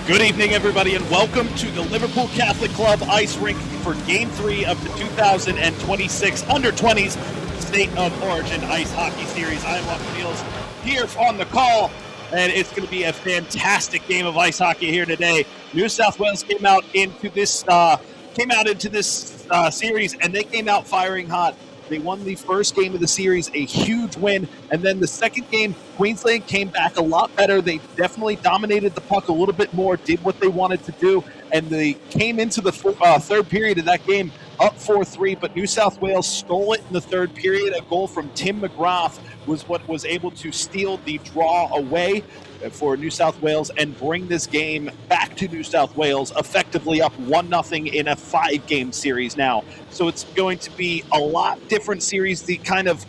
Good evening, everybody, and welcome to the Liverpool Catholic Club ice rink for Game 3 of the 2026 Under-20s State of Origin Ice Hockey Series. I'm Luck Fields here on the call, and it's going to be a fantastic game of ice hockey here today. New South Wales came out into this series, and they came out firing hot. They won the first game of the series, a huge win. And then the second game, Queensland came back a lot better. They definitely dominated the puck a little bit more, did what they wanted to do. And they came into the third period of that game up 4-3. But New South Wales stole it in the third period. A goal from Tim McGrath was what was able to steal the draw away for New South Wales and bring this game back to New South Wales, effectively up 1-0 in a 5-game series now. So it's going to be a lot different series. The kind of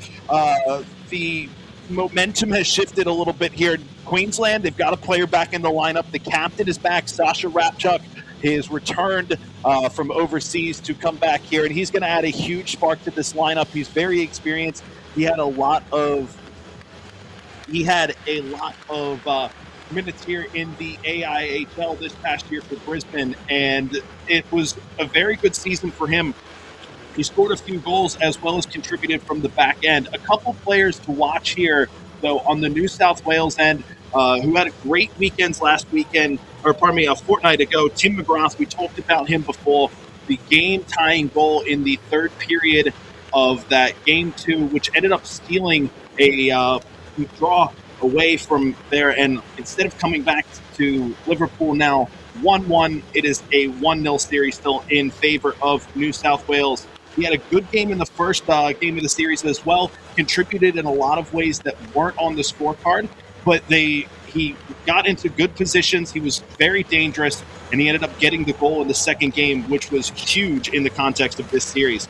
the momentum has shifted a little bit here in Queensland. They've got a player back in the lineup. The captain is back, Sasha Rapchuk. He has returned from overseas to come back here, and he's going to add a huge spark to this lineup. He's very experienced. He had a lot of minutes here in the AIHL this past year for Brisbane, and it was a very good season for him. He scored a few goals as well as contributed from the back end. A couple players to watch here, though, on the New South Wales end, who had a great weekends a fortnight ago. Tim McGrath, we talked about him before. The game-tying goal in the third period of that Game 2, which ended up stealing a draw away from there, and instead of coming back to Liverpool now 1-1, it is a 1-0 series still in favor of New South Wales. He had a good game in the first game of the series as well, contributed in a lot of ways that weren't on the scorecard, but he got into good positions. He was very dangerous, and he ended up getting the goal in the second game, which was huge in the context of this series.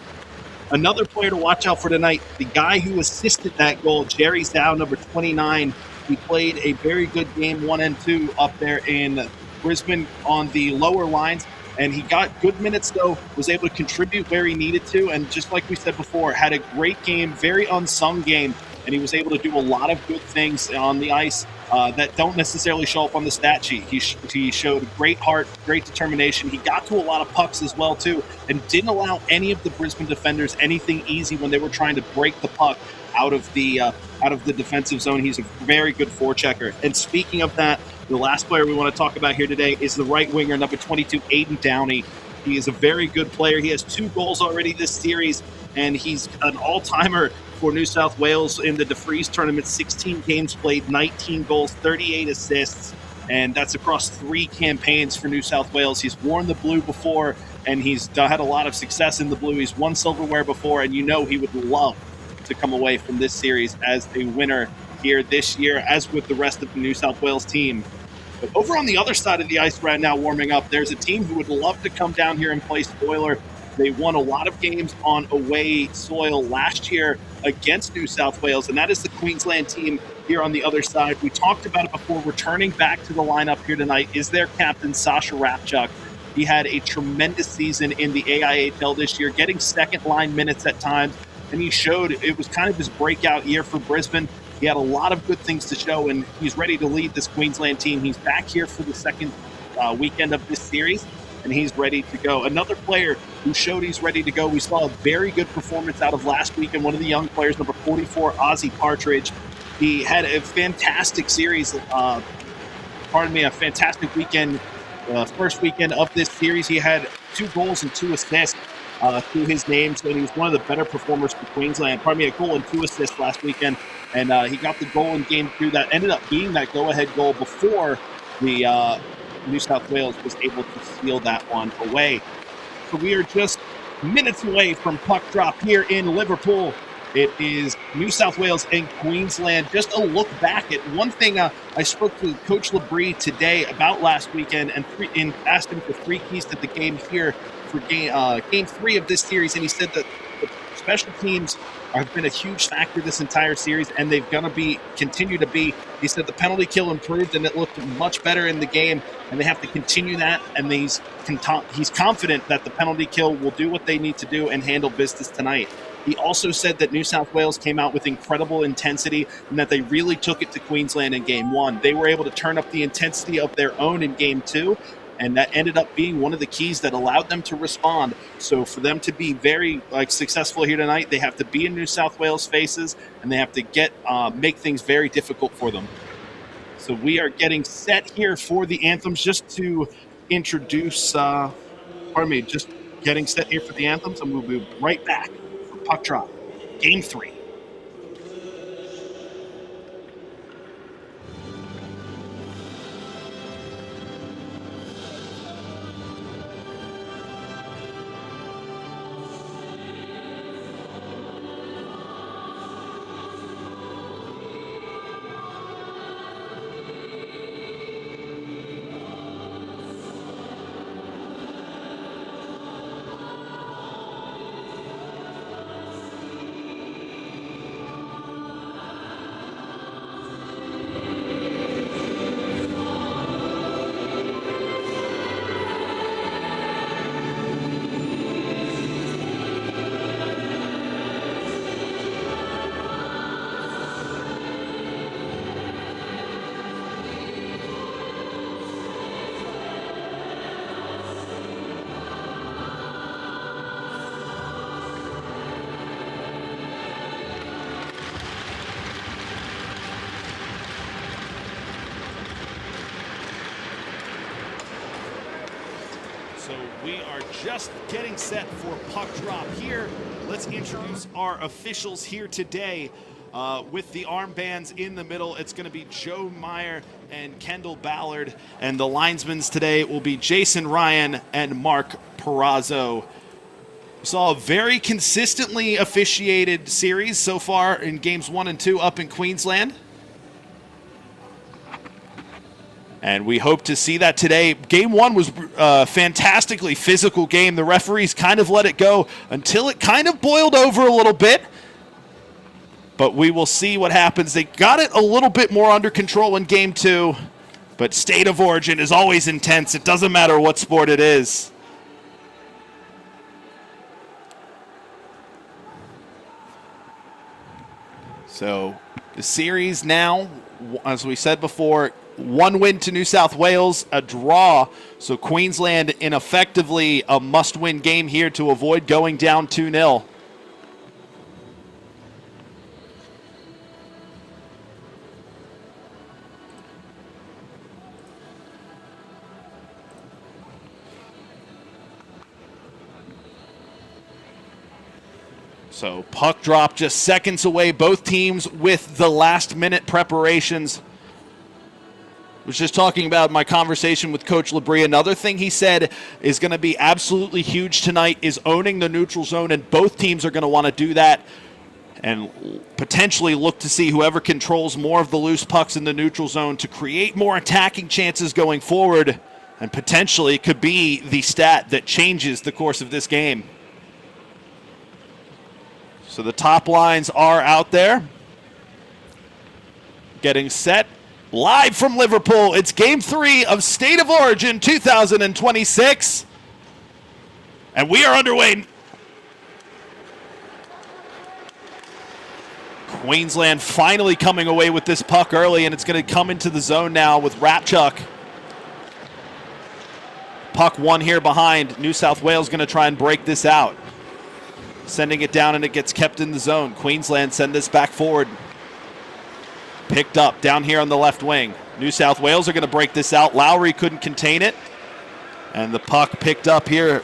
Another player to watch out for tonight, the guy who assisted that goal, Jerry Zhao, number 29. He played a very good game 1 and 2 up there in Brisbane on the lower lines, and he got good minutes, though, was able to contribute where he needed to, and just like we said before, had a great game, very unsung game, and he was able to do a lot of good things on the ice that don't necessarily show up on the stat sheet. He showed great heart, great determination. He got to a lot of pucks as well, too, and didn't allow any of the Brisbane defenders anything easy when they were trying to break the puck out of the defensive zone. He's a very good forechecker. And speaking of that, the last player we want to talk about here today is the right winger, number 22, Aiden Downey. He is a very good player. He has 2 goals already this series, and he's an all-timer for New South Wales in the DeFreeze tournament. 16 games played, 19 goals, 38 assists, and that's across 3 campaigns for New South Wales. He's worn the blue before, and he's had a lot of success in the blue. He's won silverware before, and you know he would love to come away from this series as a winner here this year, as with the rest of the New South Wales team. But over on the other side of the ice right now, warming up, there's a team who would love to come down here and play spoiler. They won a lot of games on away soil last year against New South Wales, and that is the Queensland team here on the other side. We talked about it before. Returning back to the lineup here tonight is their captain, Sasha Rapchuk. He had a tremendous season in the AIHL this year, getting second-line minutes at times, and he showed it was kind of his breakout year for Brisbane. He had a lot of good things to show, and he's ready to lead this Queensland team. He's back here for the second weekend of this series, and he's ready to go. Another player who showed he's ready to go, we saw a very good performance out of last week, and one of the young players, number 44, Ozzie Partridge. He had a fantastic series, a fantastic weekend, first weekend of this series. He had 2 goals and 2 assists to his name, so he was one of the better performers for Queensland. A goal and 2 assists last weekend, and he got the goal in Game 2 that ended up being that go-ahead goal before the New South Wales was able to steal that one away. So we are just minutes away from puck drop here in Liverpool. It is New South Wales and Queensland. Just a look back at one thing. I spoke to Coach Labrie today about last weekend and asked him for 3 keys to the game here for game 3 of this series, and he said that the special teams have been a huge factor this entire series, and they're going to continue to be. He said the penalty kill improved, and it looked much better in the game, and they have to continue that, and he's confident that the penalty kill will do what they need to do and handle business tonight. He also said that New South Wales came out with incredible intensity and that they really took it to Queensland in Game 1. They were able to turn up the intensity of their own in Game 2, and that ended up being one of the keys that allowed them to respond. So for them to be very successful here tonight, they have to be in New South Wales' faces, and they have to make things very difficult for them. So we are getting set here for the anthems. Just to introduce, just getting set here for the anthems, and we'll be right back for Puck Drop, Game 3. So we are just getting set for Puck Drop here. Let's introduce our officials here today. With the armbands in the middle, it's going to be Joe Meyer and Kendall Ballard. And the linesmen today will be Jason Ryan and Mark Perazzo. We saw a very consistently officiated series so far in games 1 and 2 up in Queensland. And we hope to see that today. Game 1 was a fantastically physical game. The referees kind of let it go until it kind of boiled over a little bit. But we will see what happens. They got it a little bit more under control in Game 2. But State of Origin is always intense. It doesn't matter what sport it is. So the series now, as we said before, 1 win to New South Wales, a draw. So Queensland in effectively a must-win game here to avoid going down 2-0. So puck drop just seconds away. Both teams with the last-minute preparations. Was just talking about my conversation with Coach Labrie. Another thing he said is going to be absolutely huge tonight is owning the neutral zone, and both teams are going to want to do that and potentially look to see whoever controls more of the loose pucks in the neutral zone to create more attacking chances going forward, and potentially could be the stat that changes the course of this game. So the top lines are out there. Getting set. Live from Liverpool, it's Game 3 of State of Origin 2026. And we are underway. Queensland finally coming away with this puck early, and it's going to come into the zone now with Rapchuk. Puck one here behind. New South Wales going to try and break this out. Sending it down, and it gets kept in the zone. Queensland send this back forward. Picked up down here on the left wing. New South Wales are going to break this out. Lowry couldn't contain it. And the puck picked up here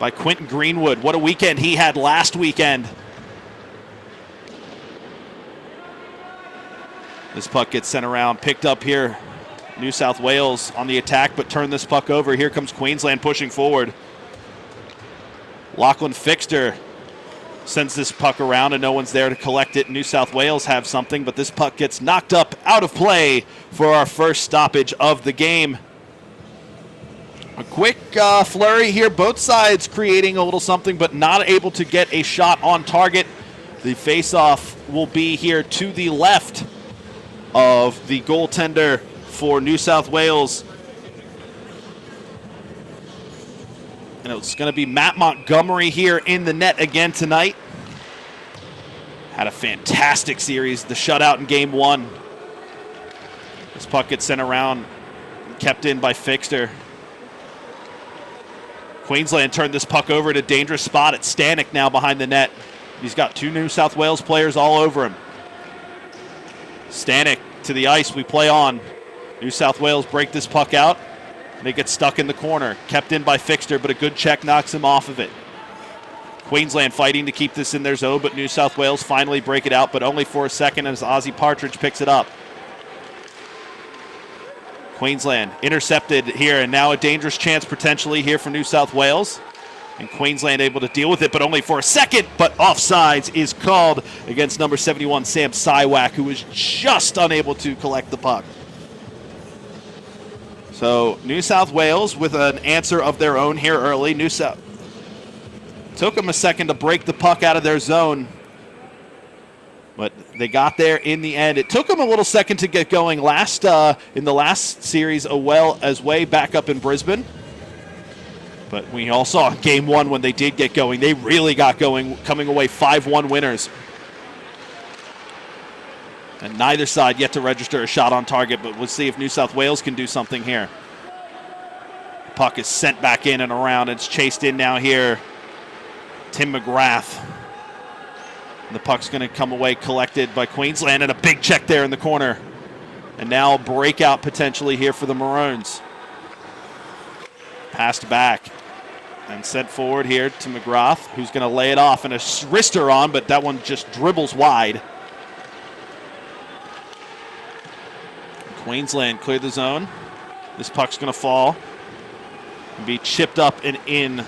by Quentin Greenwood. What a weekend he had last weekend. This puck gets sent around. Picked up here. New South Wales on the attack, but turn this puck over. Here comes Queensland pushing forward. Lachlan Fixter sends this puck around, and no one's there to collect it. New South Wales have something, but this puck gets knocked up out of play for our first stoppage of the game. A quick flurry here. Both sides creating a little something, but not able to get a shot on target. The face-off will be here to the left of the goaltender for New South Wales. And it's going to be Matt Montgomery here in the net again tonight. had a fantastic series. The shutout in game 1. This puck gets sent around, kept in by Fixter. Queensland turned this puck over to a dangerous spot. It's Stanek now behind the net. He's got 2 New South Wales players all over him. Stanek to the ice. We play on. New South Wales break this puck out. They get stuck in the corner. Kept in by Fixter, but a good check knocks him off of it. Queensland fighting to keep this in their zone, but New South Wales finally break it out, but only for a second as Ozzie Partridge picks it up. Queensland intercepted here, and now a dangerous chance potentially here for New South Wales. And Queensland able to deal with it, but only for a second. But offsides is called against number 71, Sam Siwak, who was just unable to collect the puck. So New South Wales with an answer of their own here early. New South took them a second to break the puck out of their zone, but they got there in the end. It took them a little second to get going in the last series as way back up in Brisbane. But we all saw in game 1 when they did get going, they really got going, coming away 5-1 winners. And neither side yet to register a shot on target, but we'll see if New South Wales can do something here. Puck is sent back in and around. It's chased in now here. Tim McGrath. And the puck's going to come away collected by Queensland, and a big check there in the corner. And now breakout potentially here for the Maroons. Passed back and sent forward here to McGrath, who's going to lay it off, and a wrister on, but that one just dribbles wide. Queensland cleared the zone. This puck's going to fall and be chipped up and in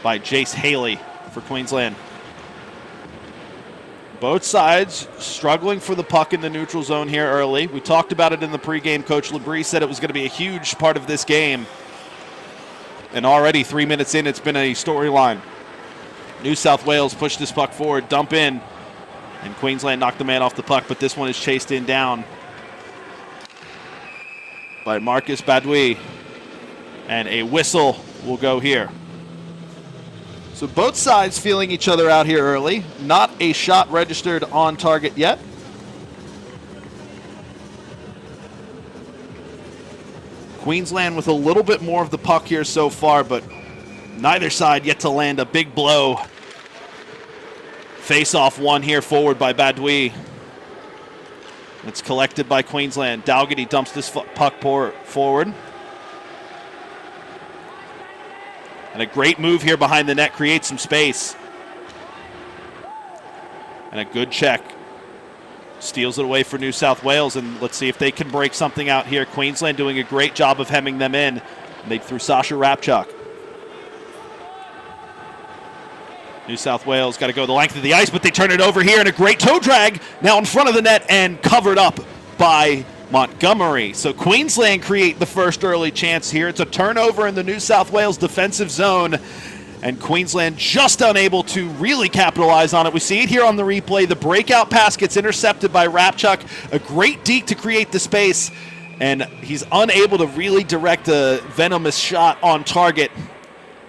by Jace Haley for Queensland. Both sides struggling for the puck in the neutral zone here early. We talked about it in the pregame. Coach Labrie said it was going to be a huge part of this game. And already 3 minutes in, it's been a storyline. New South Wales pushed this puck forward, dump in, and Queensland knocked the man off the puck, but this one is chased in down by Marcus Badoui, and a whistle will go here. So both sides feeling each other out here early. Not a shot registered on target yet. Queensland with a little bit more of the puck here so far, but neither side yet to land a big blow. Face-off one here forward by Badoui. It's collected by Queensland. Dalgety dumps this puck forward. And a great move here behind the net creates some space. And a good check. Steals it away for New South Wales, and let's see if they can break something out here. Queensland doing a great job of hemming them in. And they threw Sasha Rapchuk. New South Wales got to go the length of the ice, but they turn it over here, and a great toe drag now in front of the net and covered up by Montgomery. So Queensland create the first early chance here. It's a turnover in the New South Wales defensive zone, and Queensland just unable to really capitalize on it. We see it here on the replay. The breakout pass gets intercepted by Rapchuk. A great deke to create the space, and he's unable to really direct a venomous shot on target.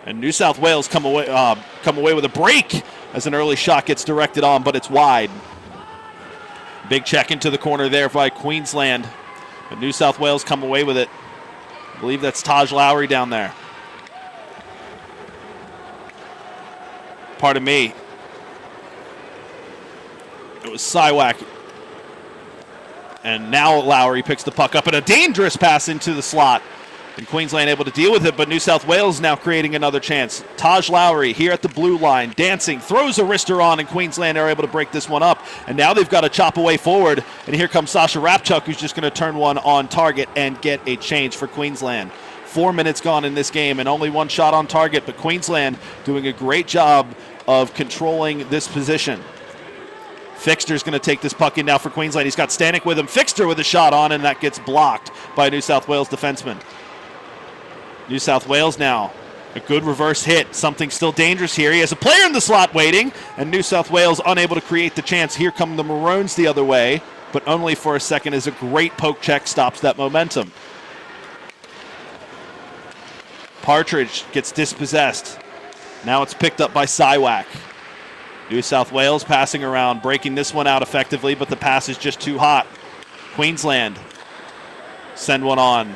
And New South Wales come away with a break as an early shot gets directed on, but it's wide. Big check into the corner there by Queensland. But New South Wales come away with it. I believe that's Taj Lowry down there. Pardon me. It was Siwak. And now Lowry picks the puck up, and a dangerous pass into the slot. And Queensland able to deal with it, but New South Wales now creating another chance. Taj Lowry here at the blue line, dancing, throws a wrister on, and Queensland are able to break this one up. And now they've got to chop away forward, and here comes Sasha Rapchuk, who's just going to turn one on target and get a change for Queensland. 4 minutes gone in this game, and only one shot on target, but Queensland doing a great job of controlling this position. Fixter's going to take this puck in now for Queensland. He's got Stanek with him. Fixter with a shot on, and that gets blocked by a New South Wales defenseman. New South Wales now, a good reverse hit. Something still dangerous here. He has a player in the slot waiting, and New South Wales unable to create the chance. Here come the Maroons the other way, but only for a second as a great poke check stops that momentum. Partridge gets dispossessed. Now it's picked up by Siwak. New South Wales passing around, breaking this one out effectively, but the pass is just too hot. Queensland send one on.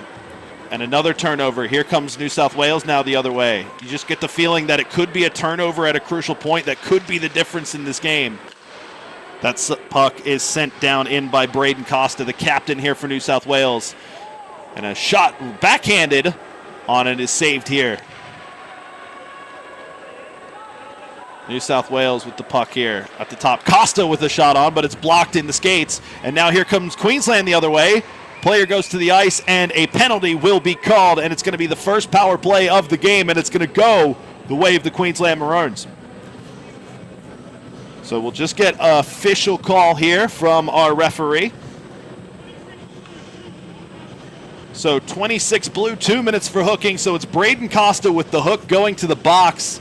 And another turnover. Here comes New South Wales now the other way. You just get the feeling that it could be a turnover at a crucial point that could be the difference in this game. That puck is sent down in by Braden Costa, the captain here for New South Wales. And a shot backhanded on it is saved here. New South Wales with the puck here at the top. Costa with a shot on, but it's blocked in the skates. And now here comes Queensland the other way. Player goes to the ice, and a penalty will be called, and it's going to be the first power play of the game, and it's going to go the way of the Queensland Maroons. So we'll just get an official call here from our referee. So 26 blue, 2 minutes for hooking, so it's Braden Costa with the hook going to the box.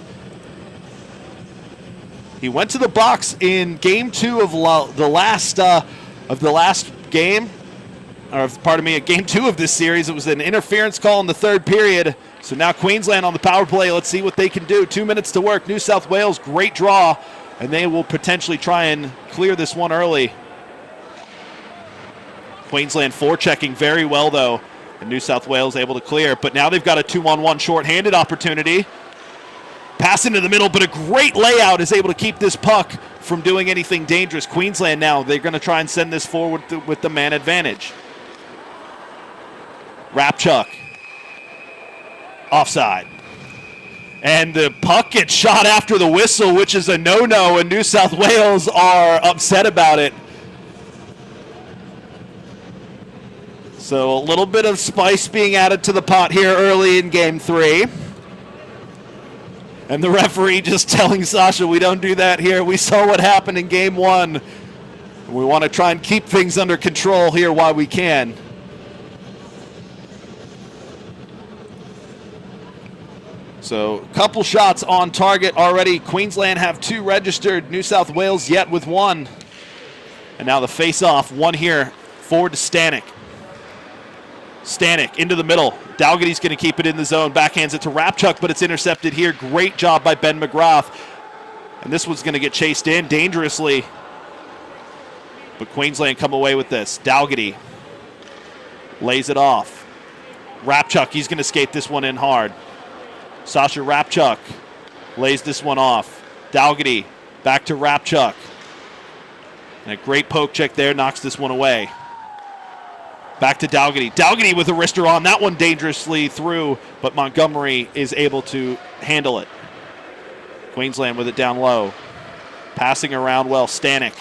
He went to the box in game 2 of the last game. Or pardon me, at game 2 of this series. It was an interference call in the third period. So now Queensland on the power play. Let's see what they can do. 2 minutes to work. New South Wales, great draw. And they will potentially try and clear this one early. Queensland forechecking very well, though. And New South Wales able to clear. But now they've got a 2-on-1 shorthanded opportunity. Pass into the middle, but a great layout is able to keep this puck from doing anything dangerous. Queensland now, they're going to try and send this forward with the man advantage. Rapchuk, offside. And the puck gets shot after the whistle, which is a no-no, and New South Wales are upset about it. So a little bit of spice being added to the pot here early in game 3. And the referee just telling Sasha, we don't do that here. We saw what happened in game 1. We want to try and keep things under control here while we can. So a couple shots on target already. Queensland have 2 registered. New South Wales yet with 1. And now the face-off. One here forward to Stanek. Stanek into the middle. Dalgaty's going to keep it in the zone. Backhands it to Rapchuk, but it's intercepted here. Great job by Ben McGrath. And this one's going to get chased in dangerously. But Queensland come away with this. Dalgaty lays it off. Rapchuk, he's going to skate this one in hard. Sasha Rapchuk lays this one off. Dalgaty back to Rapchuk. And a great poke check there knocks this one away. Back to Dalgaty. Dalgaty with a wrister on. That one dangerously through, but Montgomery is able to handle it. Queensland with it down low. Passing around well. Stanek.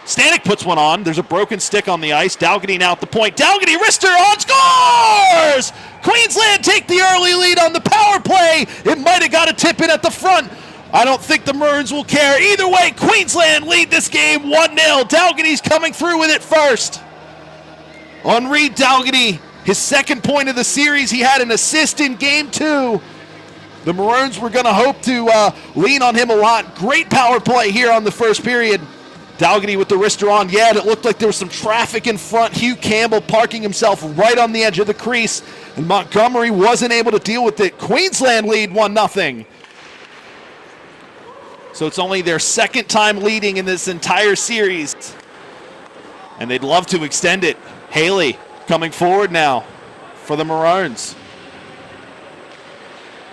Stanek puts one on. There's a broken stick on the ice. Dalgaty now at the point. Dalgaty wrister on. Scores! Queensland take the early lead on the power play. It might have got a tip in at the front. I don't think the Maroons will care. Either way, Queensland lead this game 1-0. Dalgaty's coming through with it first. Henri Dalgaty, his second point of the series. He had an assist in game 2. The Maroons were going to hope to lean on him a lot. Great power play here on the first period. Dalgaty with the wrister on. Yeah, it looked like there was some traffic in front. Hugh Campbell parking himself right on the edge of the crease. And Montgomery wasn't able to deal with it. Queensland lead 1-0. So it's only their second time leading in this entire series. And they'd love to extend it. Haley coming forward now for the Maroons.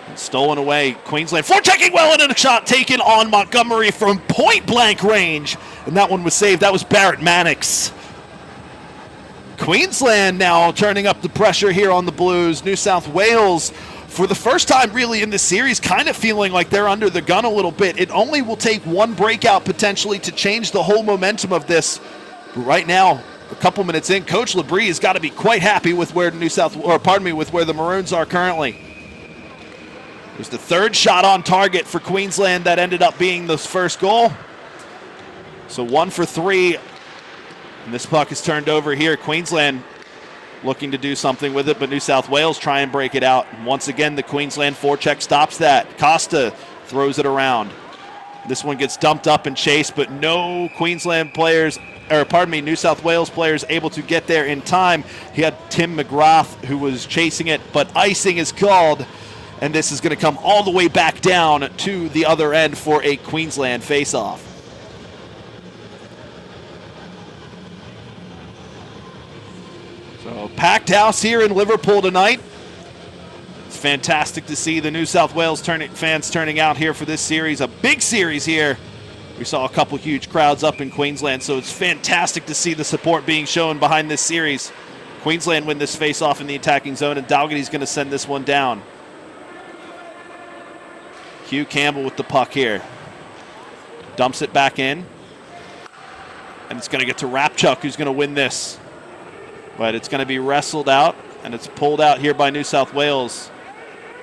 And stolen away. Queensland forechecking well, and a shot taken on Montgomery from point-blank range. And that one was saved. That was Barrett Mannix. Queensland now turning up the pressure here on the Blues. New South Wales, for the first time really in this series, kind of feeling like they're under the gun a little bit. It only will take one breakout potentially to change the whole momentum of this. But right now, a couple minutes in, Coach Labrie has got to be quite happy with where with where the Maroons are currently. It was the third shot on target for Queensland that ended up being the first goal. So 1 for 3. And this puck is turned over here. Queensland looking to do something with it, but New South Wales try and break it out. And once again, the Queensland forecheck stops that. Costa throws it around. This one gets dumped up and chased, but no New South Wales players able to get there in time. He had Tim McGrath who was chasing it, but icing is called, and this is going to come all the way back down to the other end for a Queensland faceoff. So packed house here in Liverpool tonight. It's fantastic to see the New South Wales fans turning out here for this series, a big series here. We saw a couple huge crowds up in Queensland, so it's fantastic to see the support being shown behind this series. Queensland win this face-off in the attacking zone, and Dalgaty's going to send this one down. Hugh Campbell with the puck here. Dumps it back in. And it's going to get to Rapchuk, who's going to win this. But it's going to be wrestled out, and it's pulled out here by New South Wales.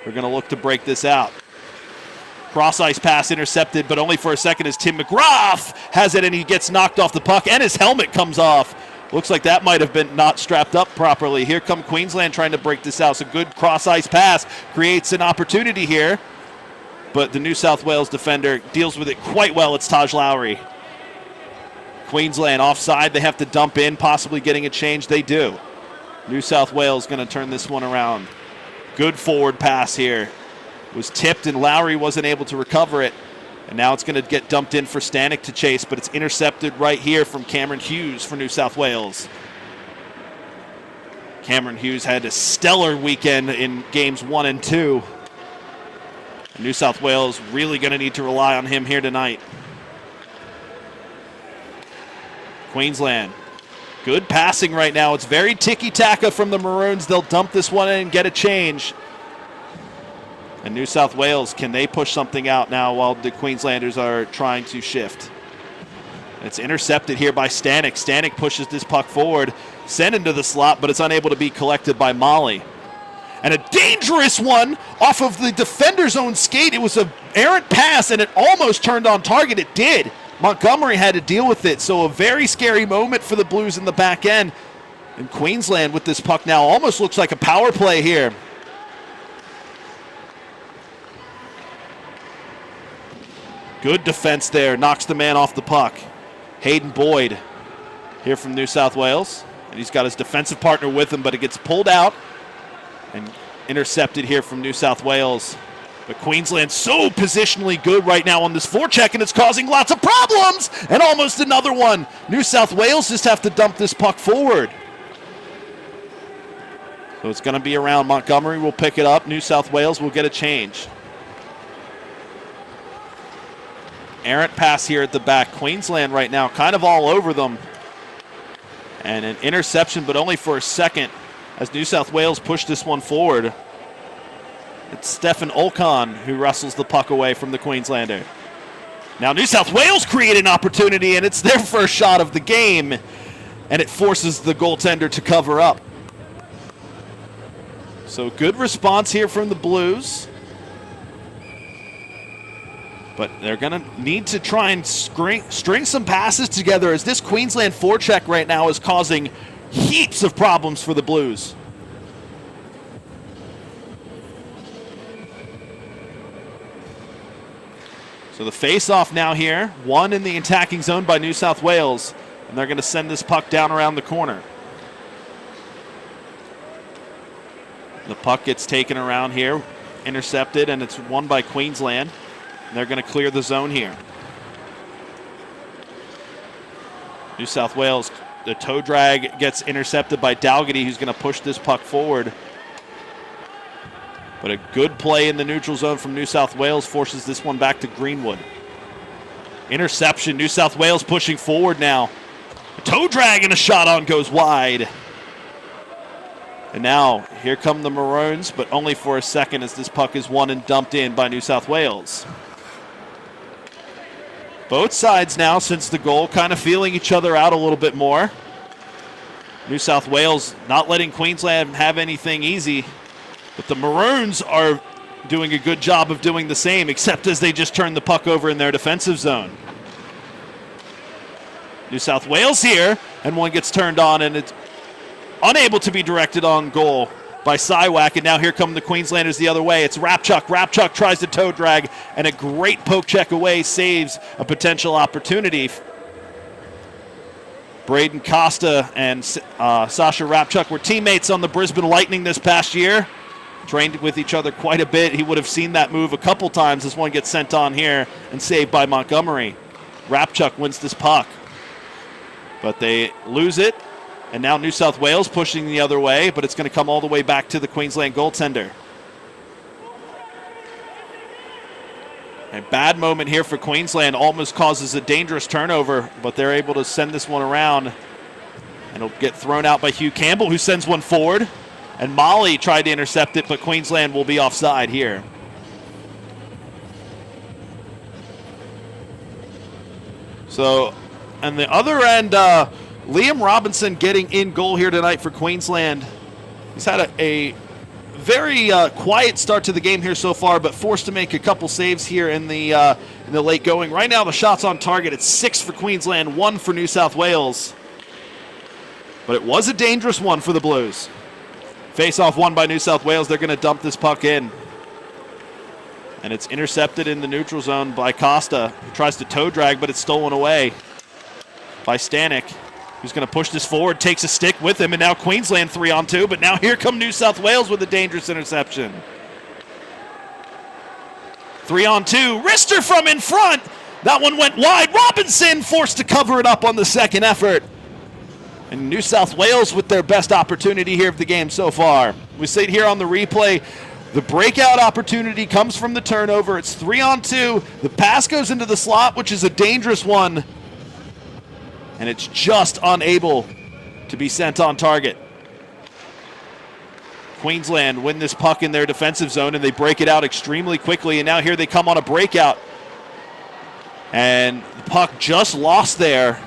We're going to look to break this out. Cross-ice pass intercepted, but only for a second as Tim McGrath has it, and he gets knocked off the puck, and his helmet comes off. Looks like that might have been not strapped up properly. Here come Queensland trying to break this out. It's a good cross-ice pass, creates an opportunity here, but the New South Wales defender deals with it quite well. It's Taj Lowry. Queensland offside. They have to dump in, possibly getting a change. They do. New South Wales going to turn this one around. Good forward pass here. Was tipped, and Lowry wasn't able to recover it. And now it's going to get dumped in for Stanek to chase, but it's intercepted right here from Cameron Hughes for New South Wales. Cameron Hughes had a stellar weekend in games 1 and 2. And New South Wales really going to need to rely on him here tonight. Queensland, good passing right now. It's very ticky-taka from the Maroons. They'll dump this one in and get a change. And New South Wales, can they push something out now while the Queenslanders are trying to shift? It's intercepted here by Stanek. Stanek pushes this puck forward, sent into the slot, but it's unable to be collected by Molly. And a dangerous one off of the defender's own skate. It was an errant pass, and it almost turned on target. It did. Montgomery had to deal with it, so a very scary moment for the Blues in the back end. And Queensland with this puck now almost looks like a power play here. Good defense there, knocks the man off the puck. Hayden Boyd here from New South Wales. And he's got his defensive partner with him, but it gets pulled out and intercepted here from New South Wales. But Queensland's so positionally good right now on this forecheck, and it's causing lots of problems. And almost another one. New South Wales just have to dump this puck forward. So it's going to be around. Montgomery will pick it up. New South Wales will get a change. Errant pass here at the back. Queensland right now kind of all over them. And an interception, but only for a second, as New South Wales push this one forward. It's Stefan Olcon who wrestles the puck away from the Queenslander. Now New South Wales create an opportunity, and it's their first shot of the game, and it forces the goaltender to cover up. So good response here from the Blues. But they're going to need to try and string some passes together, as this Queensland forecheck right now is causing heaps of problems for the Blues. So the face-off now here, one in the attacking zone by New South Wales, and they're going to send this puck down around the corner. The puck gets taken around here, intercepted, and it's won by Queensland. And they're going to clear the zone here. New South Wales, the toe drag gets intercepted by Dalgaty, who's going to push this puck forward. But a good play in the neutral zone from New South Wales forces this one back to Greenwood. Interception, New South Wales pushing forward now. A toe drag and a shot on goes wide. And now, here come the Maroons, but only for a second, as this puck is won and dumped in by New South Wales. Both sides now, since the goal, kind of feeling each other out a little bit more. New South Wales not letting Queensland have anything easy, but the Maroons are doing a good job of doing the same, except as they just turn the puck over in their defensive zone. New South Wales here, and one gets turned on, and it's unable to be directed on goal by Siwak, and now here come the Queenslanders the other way. It's Rapchuk. Rapchuk tries to toe drag, and a great poke check away saves a potential opportunity. Braden Costa and Sasha Rapchuk were teammates on the Brisbane Lightning this past year. Trained with each other quite a bit. He would have seen that move a couple times. This one gets sent on here and saved by Montgomery. Rapchuk wins this puck, but they lose it. And now New South Wales pushing the other way, but it's going to come all the way back to the Queensland goaltender. A bad moment here for Queensland, almost causes a dangerous turnover, but they're able to send this one around. And it'll get thrown out by Hugh Campbell, who sends one forward. And Molly tried to intercept it, but Queensland will be offside here. So, on the other end, Liam Robinson getting in goal here tonight for Queensland. He's had a very quiet start to the game here so far, but forced to make a couple saves here in the late going. Right now, the shots on target, it's 6 for Queensland, 1 for New South Wales. But it was a dangerous one for the Blues. Face-off won by New South Wales. They're going to dump this puck in. And it's intercepted in the neutral zone by Costa, who tries to toe drag, but it's stolen away by Stanek, who's going to push this forward, takes a stick with him, and now Queensland 3-on-2, but now here come New South Wales with a dangerous interception. 3-on-2, wrister from in front. That one went wide. Robinson forced to cover it up on the second effort. And New South Wales with their best opportunity here of the game so far. We see it here on the replay. The breakout opportunity comes from the turnover. It's 3-on-2. The pass goes into the slot, which is a dangerous one. And it's just unable to be sent on target. Queensland win this puck in their defensive zone, and they break it out extremely quickly. And now here they come on a breakout. And the puck just lost there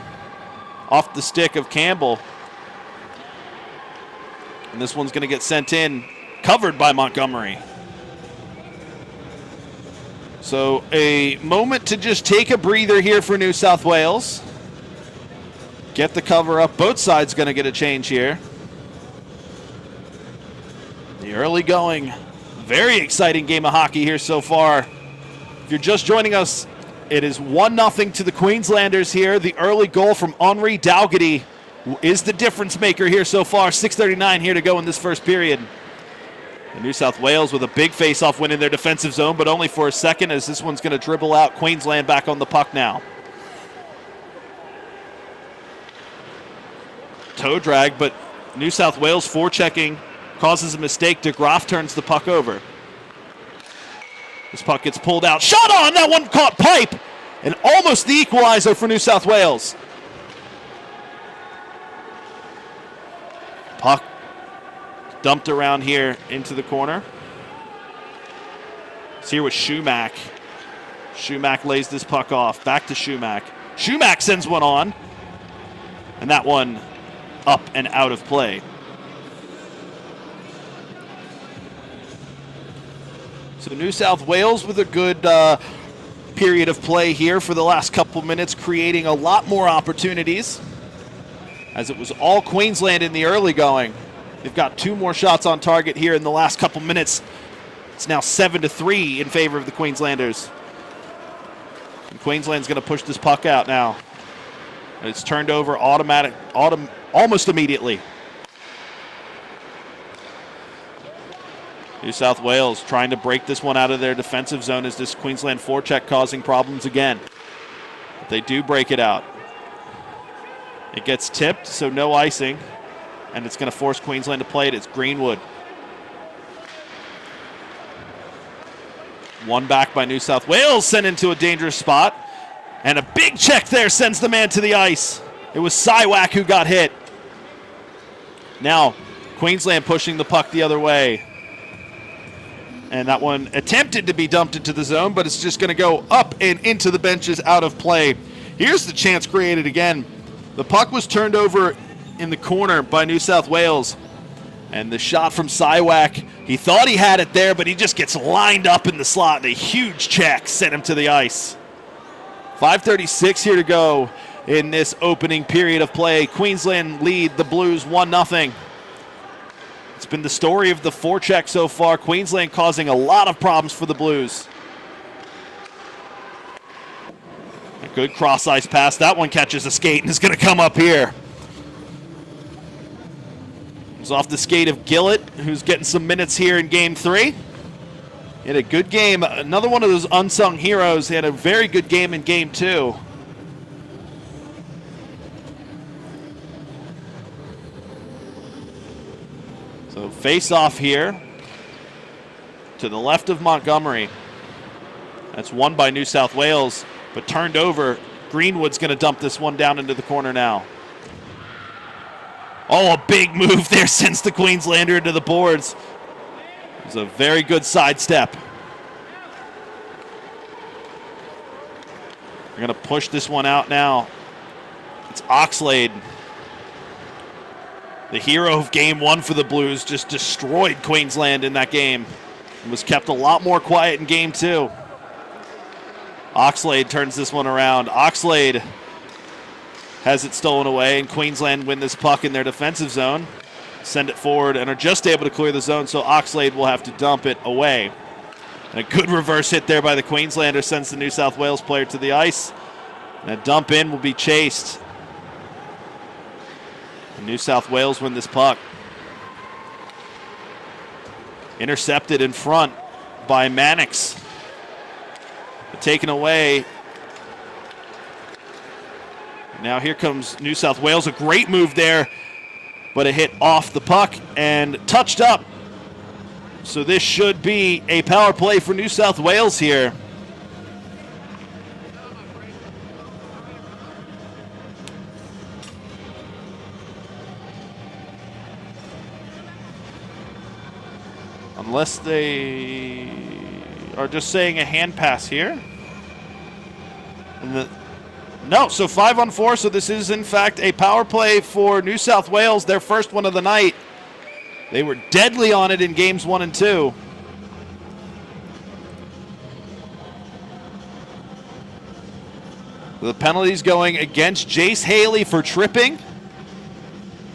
off the stick of Campbell. And this one's going to get sent in, covered by Montgomery. So a moment to just take a breather here for New South Wales. Get the cover up. Both sides going to get a change here. The early going, very exciting game of hockey here so far. If you're just joining us, it is 1-0 to the Queenslanders here. The early goal from Henri Dalgety is the difference maker here so far. 6:39 here to go in this first period. And New South Wales with a big face-off win in their defensive zone, but only for a second, as this one's going to dribble out. Queensland back on the puck now. Toe drag, but New South Wales forechecking causes a mistake. DeGraaf turns the puck over. This puck gets pulled out. Shot on! That one caught pipe! And almost the equalizer for New South Wales. Puck dumped around here into the corner. It's here with Schumack. Schumack lays this puck off. Back to Schumack. Schumack sends one on. And that one up and out of play. So New South Wales with a good period of play here for the last couple minutes, creating a lot more opportunities, as it was all Queensland in the early going. They've got 2 more shots on target here in the last couple minutes. It's now 7-3 in favor of the Queenslanders. And Queensland's going to push this puck out now. And it's turned over almost immediately. New South Wales trying to break this one out of their defensive zone as this Queensland forecheck causing problems again. But they do break it out. It gets tipped, so no icing. And it's going to force Queensland to play it. It's Greenwood. One back by New South Wales, sent into a dangerous spot. And a big check there sends the man to the ice. It was Siwak who got hit. Now, Queensland pushing the puck the other way. And that one attempted to be dumped into the zone, but it's just going to go up and into the benches, out of play. Here's the chance created again. The puck was turned over in the corner by New South Wales. And the shot from Siwak, he thought he had it there, but he just gets lined up in the slot. And a huge check sent him to the ice. 5:36 here to go in this opening period of play. Queensland lead the Blues 1-0. It's been the story of the forecheck so far. Queensland causing a lot of problems for the Blues. A good cross-ice pass. That one catches a skate and is going to come up here. It's off the skate of Gillett, who's getting some minutes here in Game 3. He had a good game. Another one of those unsung heroes. He had a very good game in Game 2. So face off here to the left of Montgomery. That's won by New South Wales, but turned over. Greenwood's going to dump this one down into the corner now. Oh, a big move there sends the Queenslander into the boards. It was a very good sidestep. They're going to push this one out now. It's Oxlade. The hero of game one for the Blues just destroyed Queensland in that game. And was kept a lot more quiet in game two. Oxlade turns this one around. Oxlade has it stolen away, and Queensland win this puck in their defensive zone. Send it forward and are just able to clear the zone, so Oxlade will have to dump it away. And a good reverse hit there by the Queenslander sends the New South Wales player to the ice. And a dump in will be chased. And New South Wales win this puck. Intercepted in front by Mannix. Taken away. Now here comes New South Wales. A great move there, but a hit off the puck and touched up. So this should be a power play for New South Wales here. Unless they are just saying a hand pass here. No, so 5-on-4, so this is in fact a power play for New South Wales, their first one of the night. They were deadly on it in games 1 and 2. The penalties going against Jace Haley for tripping.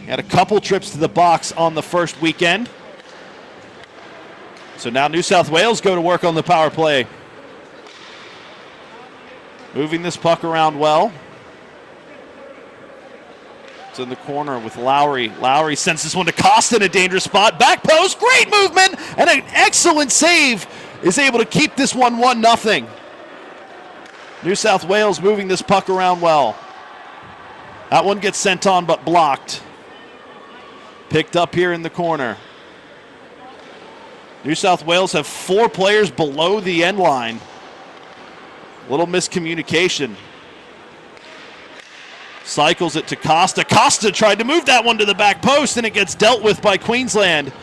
He had a couple trips to the box on the first weekend. So now New South Wales go to work on the power play. Moving this puck around well. It's in the corner with Lowry. Lowry sends this one to Costa in a dangerous spot. Back post, great movement, and an excellent save. Is able to keep this one 1-0. New South Wales moving this puck around well. That one gets sent on but blocked. Picked up here in the corner. New South Wales have 4 players below the end line. Little miscommunication. Cycles it to Costa. Costa tried to move that one to the back post, and it gets dealt with by Queensland.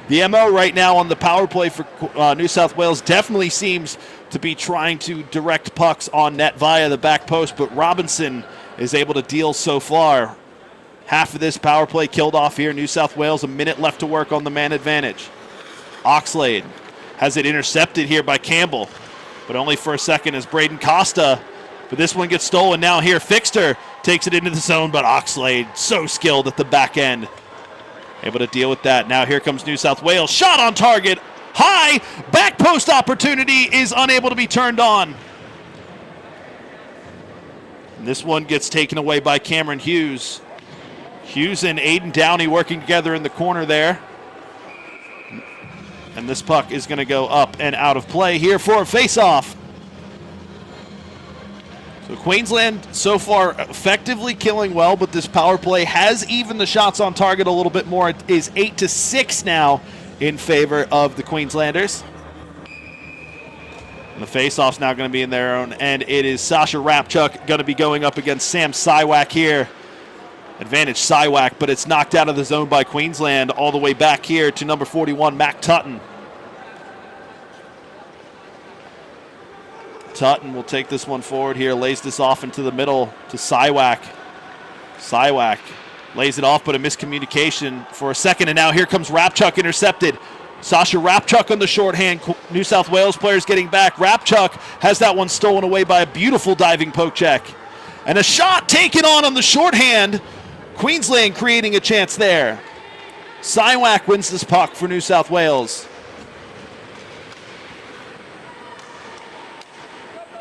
The MO right now on the power play for New South Wales definitely seems to be trying to direct pucks on net via the back post, but Robinson is able to deal so far. Half of this power play killed off here. New South Wales, a minute left to work on the man advantage. Oxlade has it intercepted here by Campbell, but only for a second as Braden Costa. But this one gets stolen now here. Fixter takes it into the zone, but Oxlade so skilled at the back end. Able to deal with that. Now here comes New South Wales. Shot on target. High. Back post opportunity is unable to be turned on. And this one gets taken away by Cameron Hughes. Hughes and Aiden Downey working together in the corner there. And this puck is going to go up and out of play here for a face-off. So Queensland so far effectively killing well, but this power play has evened the shots on target a little bit more. It is 8-6 now in favor of the Queenslanders. And the face-off's now going to be in their own, and it is Sasha Rapchuk going to be going up against Sam Siwak here. Advantage Siwak, but it's knocked out of the zone by Queensland all the way back here to number 41, Mac Tutton. Tutton will take this one forward here, lays this off into the middle to Siwak. Siwak lays it off, but a miscommunication for a second, and now here comes Rapchuk intercepted. Sasha Rapchuk on the shorthand. New South Wales players getting back. Rapchuk has that one stolen away by a beautiful diving poke check. And a shot taken on the shorthand. Queensland creating a chance there. Siwak wins this puck for New South Wales.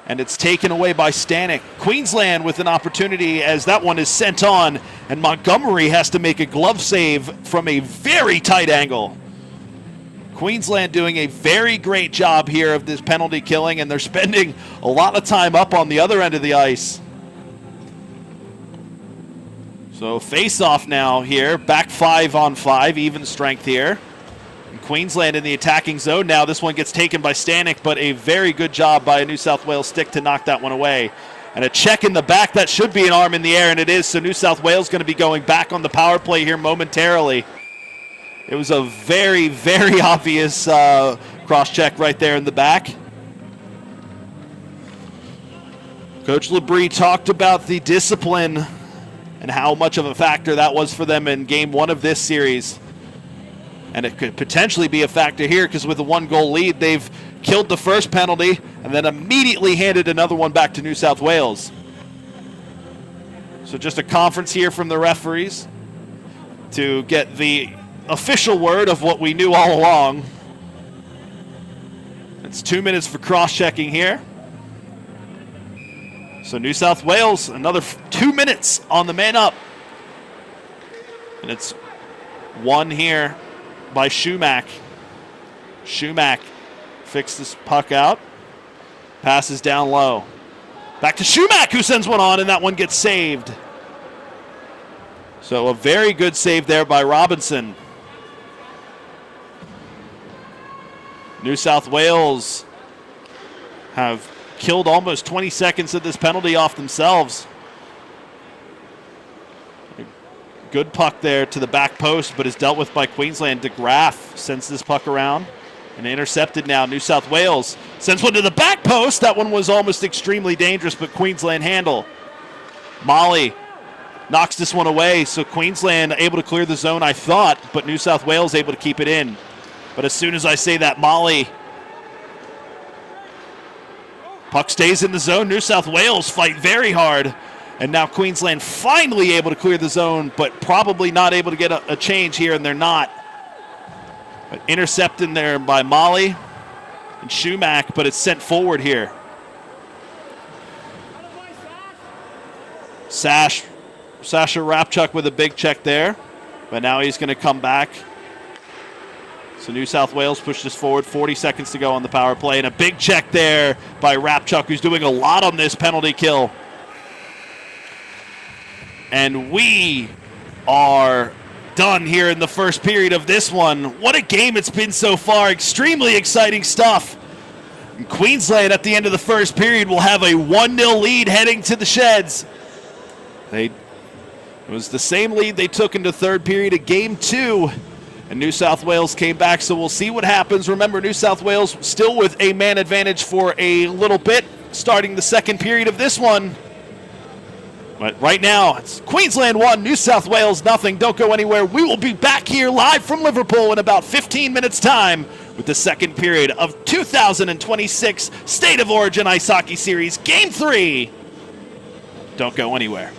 And it's taken away by Stanek. Queensland with an opportunity as that one is sent on, and Montgomery has to make a glove save from a very tight angle. Queensland doing a very great job here of this penalty killing, and they're spending a lot of time up on the other end of the ice. So face-off now here. Back 5-on-5, even strength here. And Queensland in the attacking zone now. This one gets taken by Stanek, but a very good job by a New South Wales stick to knock that one away. And a check in the back. That should be an arm in the air, and it is. So New South Wales going to be going back on the power play here momentarily. It was a very, very obvious cross-check right there in the back. Coach Labrie talked about the discipline and how much of a factor that was for them in game 1 of this series. And it could potentially be a factor here because with a 1-goal lead, they've killed the first penalty and then immediately handed another one back to New South Wales. So just a conference here from the referees to get the official word of what we knew all along. It's 2 minutes for cross-checking here. So New South Wales, another 2 minutes on the man up. And it's 1 here by Schumack. Schumack fixed this puck out. Passes down low. Back to Schumack, who sends one on, and that one gets saved. So a very good save there by Robinson. New South Wales have killed almost 20 seconds of this penalty off themselves. Good puck there to the back post, but is dealt with by Queensland. DeGraff sends this puck around and intercepted now. New South Wales sends one to the back post. That one was almost extremely dangerous, but Queensland handle. Molly knocks this one away, so Queensland able to clear the zone, I thought, but New South Wales able to keep it in. But as soon as I say that, Molly, puck stays in the zone. New South Wales fight very hard. And now Queensland finally able to clear the zone, but probably not able to get a change here, and they're not. But intercepted there by Molly and Schumack, but it's sent forward here. Sasha Rapchuk with a big check there, but now he's going to come back. So New South Wales pushed this forward, 40 seconds to go on the power play, and a big check there by Rapchuk, who's doing a lot on this penalty kill. And we are done here in the first period of this one. What a game it's been so far. Extremely exciting stuff. And Queensland at the end of the first period will have a 1-0 lead heading to the sheds. It was the same lead they took into third period of game 2. And New South Wales came back, so we'll see what happens. Remember, New South Wales still with a man advantage for a little bit, starting the second period of this one. But right now, it's Queensland 1, New South Wales nothing. Don't go anywhere. We will be back here live from Liverpool in about 15 minutes' time with the second period of 2026 State of Origin Ice Hockey Series Game 3. Don't go anywhere.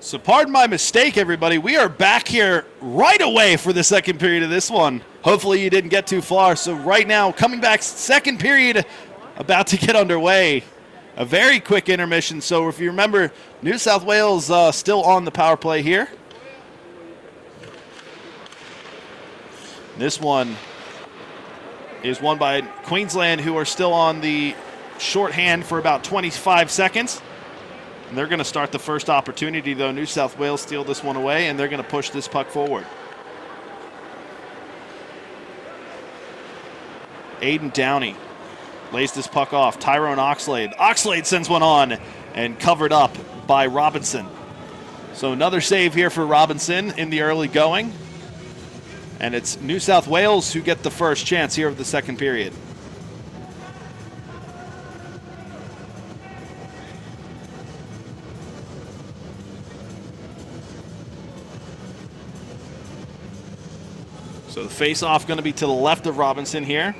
So pardon my mistake, everybody. We are back here right away for the second period of this one. Hopefully you didn't get too far. So right now, coming back, second period about to get underway. A very quick intermission. So if you remember, New South Wales still on the power play here. This one is won by Queensland, who are still on the shorthand for about 25 seconds. And they're going to start the first opportunity, though. New South Wales steal this one away, and they're going to push this puck forward. Aiden Downey lays this puck off. Tyrone Oxlade. Oxlade sends one on and covered up by Robinson. So another save here for Robinson in the early going. And it's New South Wales who get the first chance here of the second period. So the face-off going to be to the left of Robinson here.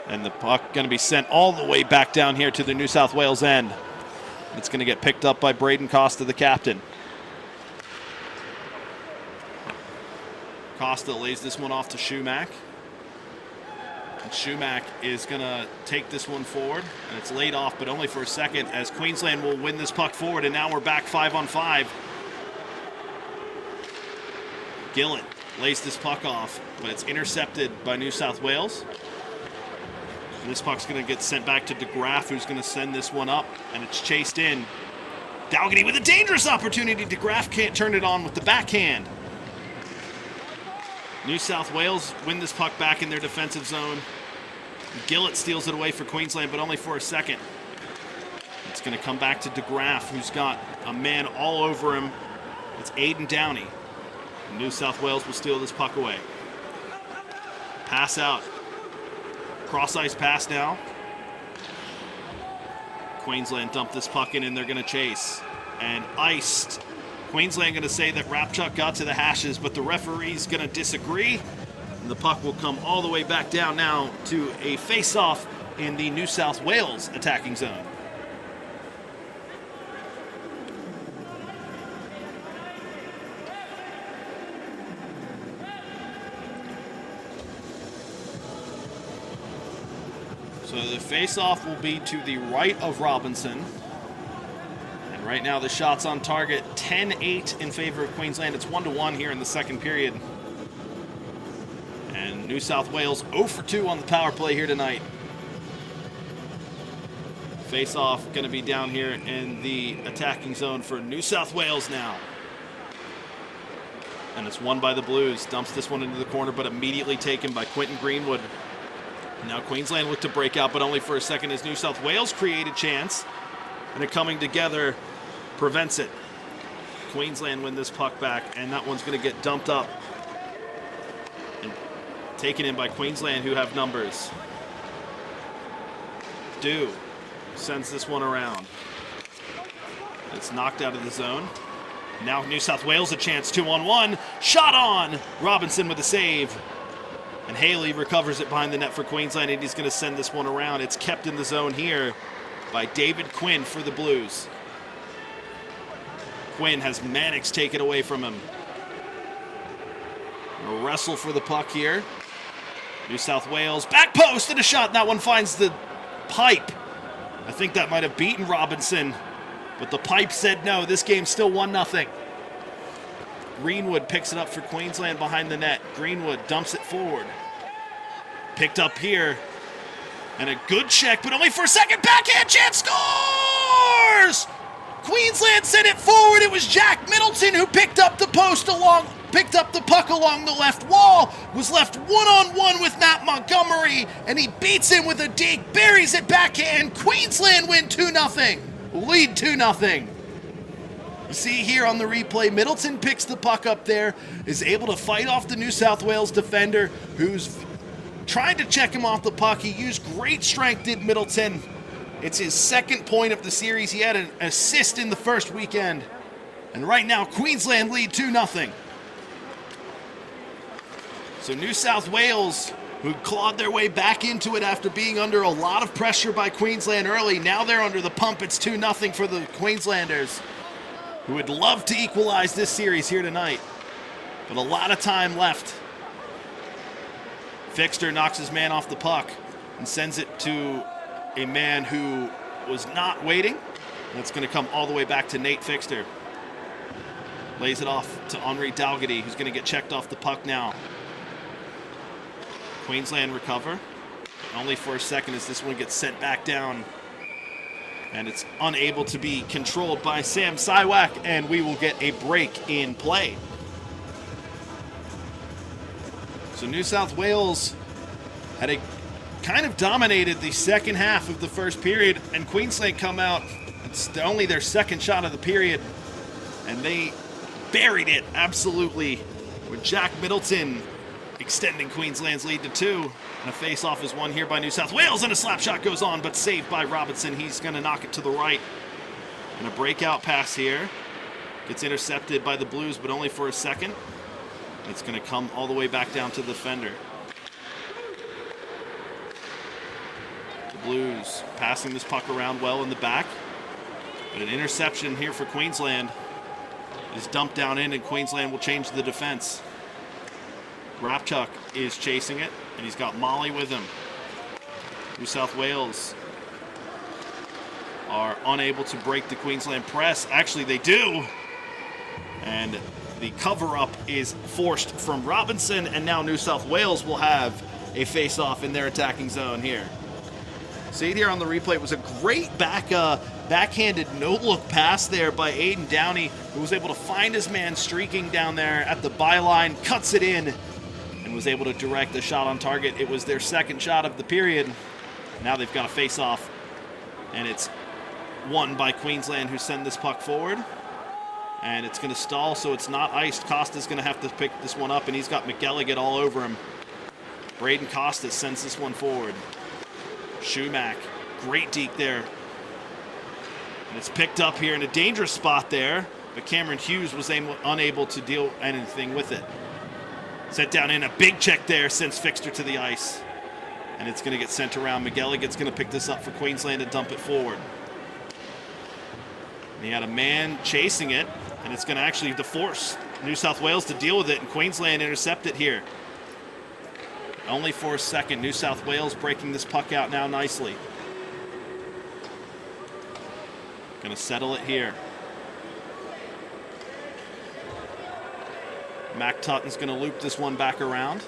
And the puck going to be sent all the way back down here to the New South Wales end. It's going to get picked up by Braden Costa, the captain. Costa lays this one off to Shumack. And Shumack is going to take this one forward, and it's laid off, but only for a second, as Queensland will win this puck forward, and now we're back 5-on-5. Gillett lays this puck off, but it's intercepted by New South Wales. And this puck's going to get sent back to DeGraff, who's going to send this one up, and it's chased in. Dalgety with a dangerous opportunity. DeGraff can't turn it on with the backhand. New South Wales win this puck back in their defensive zone. Gillett steals it away for Queensland, but only for a second. It's going to come back to DeGraff, who's got a man all over him. It's Aiden Downey. New South Wales will steal this puck away. Pass out. Cross-ice pass now. Queensland dumped this puck in, and they're going to chase. And iced. Queensland going to say that Rapchuk got to the hashes, but the referee's going to disagree. And the puck will come all the way back down now to a face-off in the New South Wales attacking zone. So the face-off will be to the right of Robinson. And right now the shots on target, 10-8 in favor of Queensland. It's 1-1 here in the second period. And New South Wales 0 for 2 on the power play here tonight. Face-off going to be down here in the attacking zone for New South Wales now. And it's won by the Blues. Dumps this one into the corner, but immediately taken by Quentin Greenwood. Now Queensland look to break out, but only for a second as New South Wales create a chance. And it coming together prevents it. Queensland win this puck back, and that one's going to get dumped up. And taken in by Queensland, who have numbers. Dew sends this one around. It's knocked out of the zone. Now New South Wales a chance, 2-on-1. Shot on! Robinson with a save. And Haley recovers it behind the net for Queensland, and he's going to send this one around. It's kept in the zone here by David Quinn for the Blues. Quinn has Mannix taken away from him. A wrestle for the puck here. New South Wales, back post and a shot. That one finds the pipe. I think that might have beaten Robinson, but the pipe said no. This game's still 1-0. Greenwood picks it up for Queensland behind the net. Greenwood dumps it forward. Picked up here. And a good check, but only for a second. Backhand chance, scores! Queensland sent it forward. It was Jack Middleton who picked up the puck along the left wall. Was left one-on-one with Matt Montgomery, and he beats him with a dig, buries it backhand. Queensland win 2-0. Lead 2-0. You see here on the replay, Middleton picks the puck up there, is able to fight off the New South Wales defender who's trying to check him off the puck. He used great strength, did Middleton. It's his second point of the series. He had an assist in the first weekend. And right now, Queensland lead 2-0. So New South Wales, who clawed their way back into it after being under a lot of pressure by Queensland early, now they're under the pump. It's 2-0 for the Queenslanders, who would love to equalize this series here tonight. But a lot of time left. Fixter knocks his man off the puck and sends it to a man who was not waiting. That's going to come all the way back to Nate Fixter. Lays it off to Henri Dalgety, who's going to get checked off the puck now. Queensland recover, only for a second as this one gets sent back down. And it's unable to be controlled by Sam Siwak, and we will get a break in play. So New South Wales had a kind of dominated the second half of the first period, and Queensland come out, it's only their second shot of the period, and they buried it absolutely, with Jack Middleton extending Queensland's lead to 2. And a face-off is won here by New South Wales, and a slap shot goes on, but saved by Robinson. He's going to knock it to the right. And a breakout pass here. Gets intercepted by the Blues, but only for a second. It's going to come all the way back down to the defender. The Blues passing this puck around well in the back. But an interception here for Queensland is dumped down in, and Queensland will change the defense. Rapchuk is chasing it, and he's got Molly with him. New South Wales are unable to break the Queensland press. Actually, they do. And the cover-up is forced from Robinson, and now New South Wales will have a face-off in their attacking zone here. See it here on the replay. It was a great backhanded no-look pass there by Aiden Downey, who was able to find his man streaking down there at the byline, cuts it in, and was able to direct the shot on target. It was their second shot of the period. Now they've got a face-off, and it's won by Queensland, who send this puck forward. And it's going to stall, so it's not iced. Costa's going to have to pick this one up, and he's got McElligott all over him. Braden Costa sends this one forward. Shumack, great deke there. And it's picked up here in a dangerous spot there, but Cameron Hughes was unable to deal anything with it. Sent down in a big check there, sends Fixter to the ice. And it's going to get sent around. McElligott's going to pick this up for Queensland and dump it forward. And he had a man chasing it, and it's going to actually force New South Wales to deal with it, and Queensland intercept it here. Only for a second. New South Wales breaking this puck out now nicely. Going to settle it here. Mac Tutton's going to loop this one back around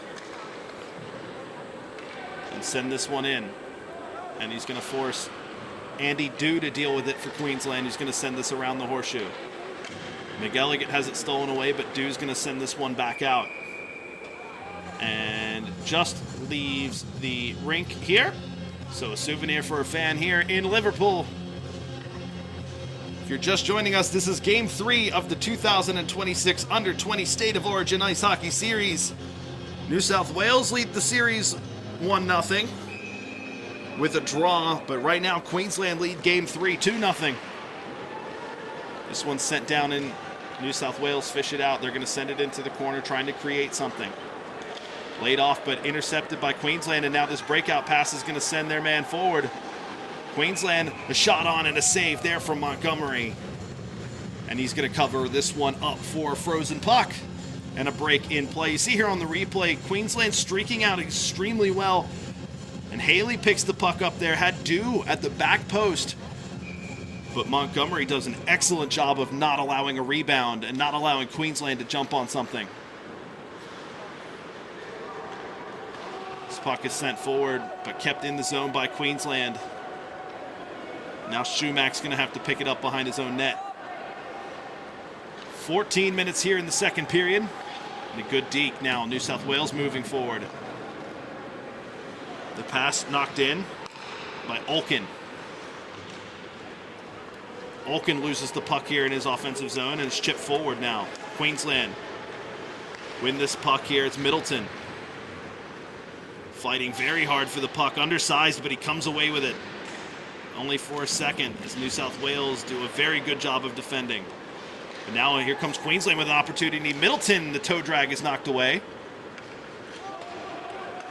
and send this one in. And he's going to force Andy Dew to deal with it for Queensland. He's going to send this around the horseshoe. McElligott has it stolen away, but Dew's going to send this one back out. And just leaves the rink here. So a souvenir for a fan here in Liverpool. If you're just joining us, this is Game 3 of the 2026 Under-20 State of Origin Ice Hockey Series. New South Wales lead the series 1-0 with a draw, but right now Queensland lead Game 3 2-0. This one's sent down in New South Wales, fish it out. They're going to send it into the corner, trying to create something. Laid off, but intercepted by Queensland, and now this breakout pass is going to send their man forward. Queensland, a shot on and a save there from Montgomery. And he's going to cover this one up for a frozen puck and a break in play. You see here on the replay, Queensland streaking out extremely well. And Haley picks the puck up there, had Dew at the back post. But Montgomery does an excellent job of not allowing a rebound and not allowing Queensland to jump on something. This puck is sent forward, but kept in the zone by Queensland. Now Shumack's going to have to pick it up behind his own net. 14 minutes here in the second period. And a good deke now. New South Wales moving forward. The pass knocked in by Olkin. Olkin loses the puck here in his offensive zone, and it's chipped forward now. Queensland win this puck here. It's Middleton. Fighting very hard for the puck. Undersized, but he comes away with it. Only for a second as New South Wales do a very good job of defending. But now here comes Queensland with an opportunity. Middleton, the toe drag is knocked away.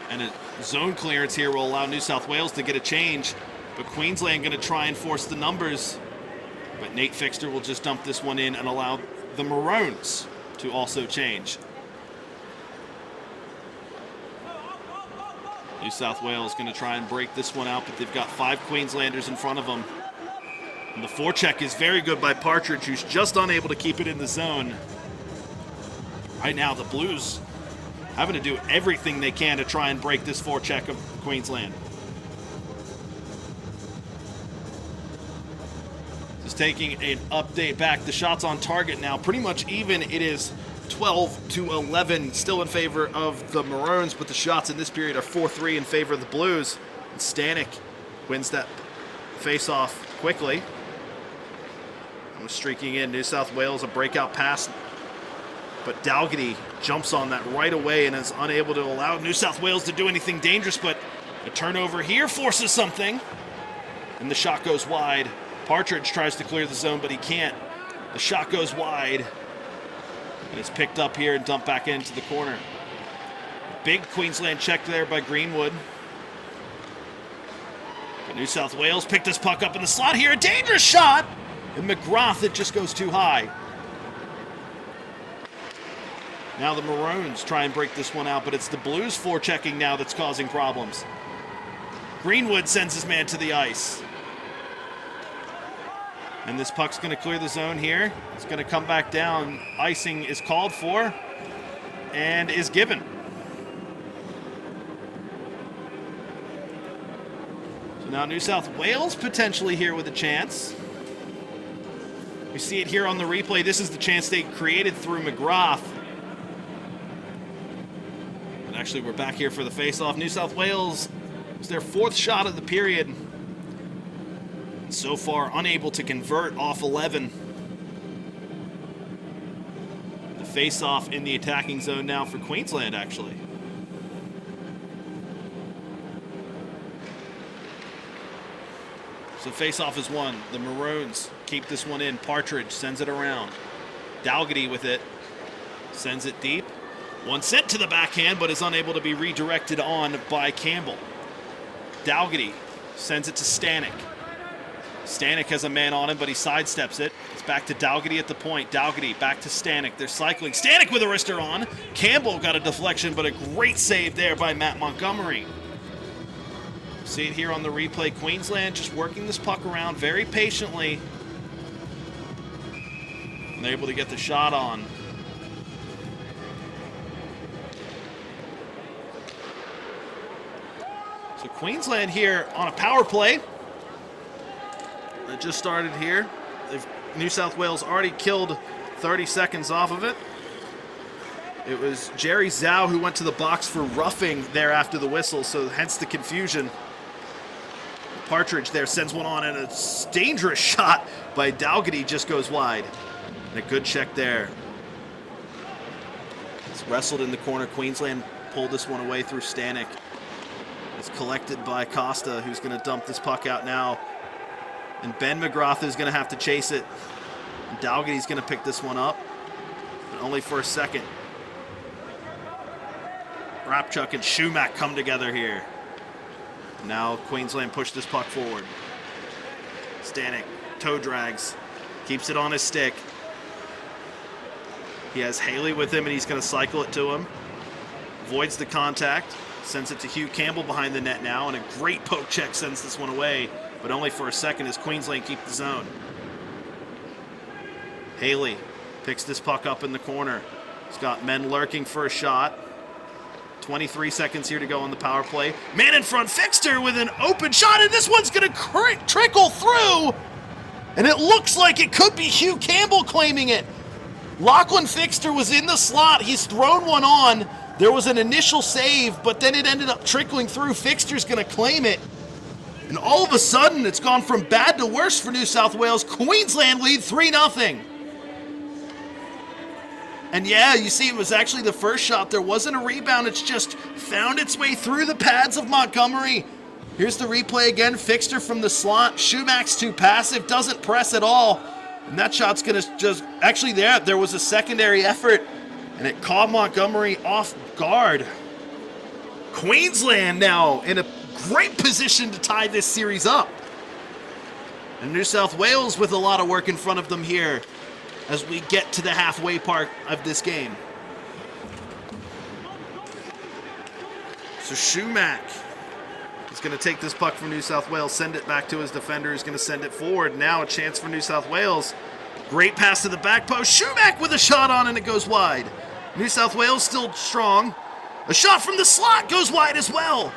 And a zone clearance here will allow New South Wales to get a change. But Queensland going to try and force the numbers. But Nate Fixter will just dump this one in and allow the Maroons to also change. New South Wales going to try and break this one out, but they've got 5 Queenslanders in front of them. And the forecheck is very good by Partridge, who's just unable to keep it in the zone. Right now, the Blues having to do everything they can to try and break this forecheck of Queensland. Just taking an update back. The shots on target now pretty much even. It is 12-11, still in favor of the Maroons, but the shots in this period are 4-3 in favor of the Blues. And Stanek wins that face-off quickly. And streaking in, New South Wales, a breakout pass. But Dalgety jumps on that right away and is unable to allow New South Wales to do anything dangerous, but a turnover here forces something. And the shot goes wide. Partridge tries to clear the zone, but he can't. The shot goes wide. And it's picked up here and dumped back into the corner. Big Queensland check there by Greenwood. But New South Wales picked this puck up in the slot here. A dangerous shot. And McGrath, it just goes too high. Now the Maroons try and break this one out, but it's the Blues forechecking now that's causing problems. Greenwood sends his man to the ice. And this puck's going to clear the zone here. It's going to come back down. Icing is called for and is given. So now New South Wales potentially here with a chance. We see it here on the replay. This is the chance they created through McGrath. And actually, we're back here for the face-off. New South Wales was their 4th shot of the period. So far, unable to convert off 11. The face-off in the attacking zone now for Queensland, actually. So face-off is won. The Maroons keep this one in. Partridge sends it around. Dalgety with it. Sends it deep. One sent to the backhand, but is unable to be redirected on by Campbell. Dalgety sends it to Stanek. Stanek has a man on him, but he sidesteps it. It's back to Dalgety at the point. Dalgety back to Stanek. They're cycling. Stanek with a wrister on. Campbell got a deflection, but a great save there by Matt Montgomery. See it here on the replay. Queensland just working this puck around very patiently. And they're able to get the shot on. So Queensland here on a power play. It just started here. New South Wales already killed 30 seconds off of it. It was Jerry Zhao who went to the box for roughing there after the whistle, so hence the confusion. Partridge there sends one on, and a dangerous shot by Dalgety just goes wide. And a good check there. It's wrestled in the corner. Queensland pulled this one away through Stanek. It's collected by Costa, who's going to dump this puck out now. And Ben McGrath is going to have to chase it. And Dalgety's going to pick this one up, but only for a second. Rapchuk and Shumak come together here. Now Queensland push this puck forward. Stanek toe drags, keeps it on his stick. He has Haley with him, and he's going to cycle it to him. Avoids the contact, sends it to Hugh Campbell behind the net now, and a great poke check sends this one away, but only for a second as Queensland keep the zone. Haley picks this puck up in the corner. He's got men lurking for a shot. 23 seconds here to go on the power play. Man in front, Fixter with an open shot, and this one's going to trickle through. And it looks like it could be Hugh Campbell claiming it. Lachlan Fixter was in the slot. He's thrown one on. There was an initial save, but then it ended up trickling through. Fixter's going to claim it. And all of a sudden, it's gone from bad to worse for New South Wales. Queensland lead 3-0. And yeah, you see, it was actually the first shot. There wasn't a rebound. It's just found its way through the pads of Montgomery. Here's the replay again. Fixter from the slot. Shumak's too passive. Doesn't press at all. And that shot's going to just... Actually, there was a secondary effort. And it caught Montgomery off guard. Queensland now in a great position to tie this series up. And New South Wales with a lot of work in front of them here as we get to the halfway part of this game. So Shumack is going to take this puck from New South Wales, send it back to his defender, who's going to send it forward. Now a chance for New South Wales. Great pass to the back post. Shumack with a shot on, and it goes wide. New South Wales still strong. A shot from the slot goes wide as well.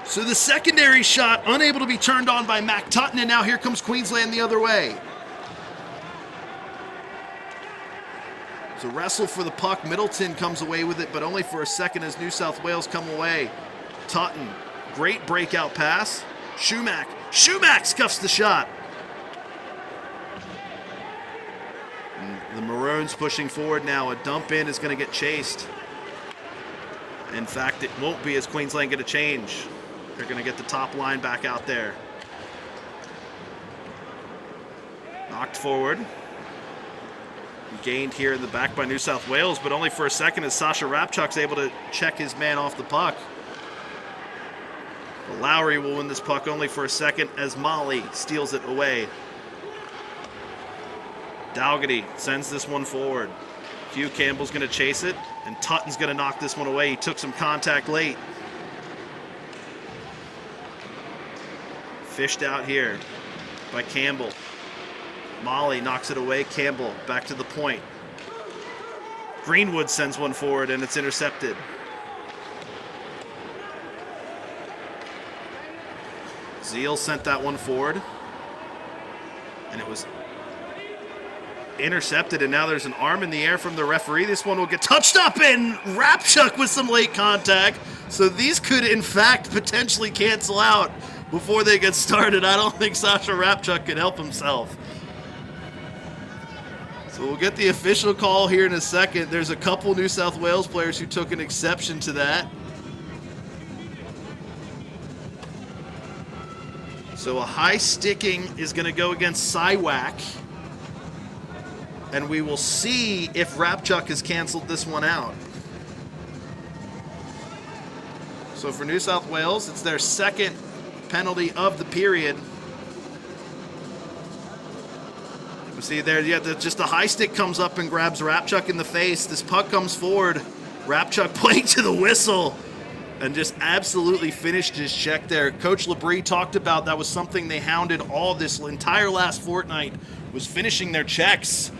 So the secondary shot unable to be turned on by Mac Tutton, and now here comes Queensland the other way. So wrestle for the puck. Middleton comes away with it, but only for a second as New South Wales come away. Tutton, great breakout pass. Shumack scuffs the shot. And the Maroons pushing forward now. A dump in is going to get chased. In fact, it won't be as Queensland get a change. They're going to get the top line back out there. Knocked forward. Gained here in the back by New South Wales, but only for a second as Sasha Rapchuk's able to check his man off the puck. But Lowry will win this puck only for a second as Molly steals it away. Dalgety sends this one forward. Hugh Campbell's going to chase it, and Tutton's going to knock this one away. He took some contact late. Fished out here by Campbell. Molly knocks it away. Campbell back to the point. Greenwood sends one forward, and it's intercepted. Zeal sent that one forward, and it was intercepted, and now there's an arm in the air from the referee. This one will get touched up, and Rapchuk with some late contact. So these could, in fact, potentially cancel out before they get started. I don't think Sasha Rapchuk can help himself. So we'll get the official call here in a second. There's a couple New South Wales players who took an exception to that. So a high sticking is going to go against Siwak. And we will see if Rapchuk has canceled this one out. So for New South Wales, it's their second penalty of the period. You see there, yeah, just a high stick comes up and grabs Rapchuk in the face. This puck comes forward. Rapchuk playing to the whistle and just absolutely finished his check there. Coach Labrie talked about that was something they hounded all this entire last fortnight, was finishing their checks.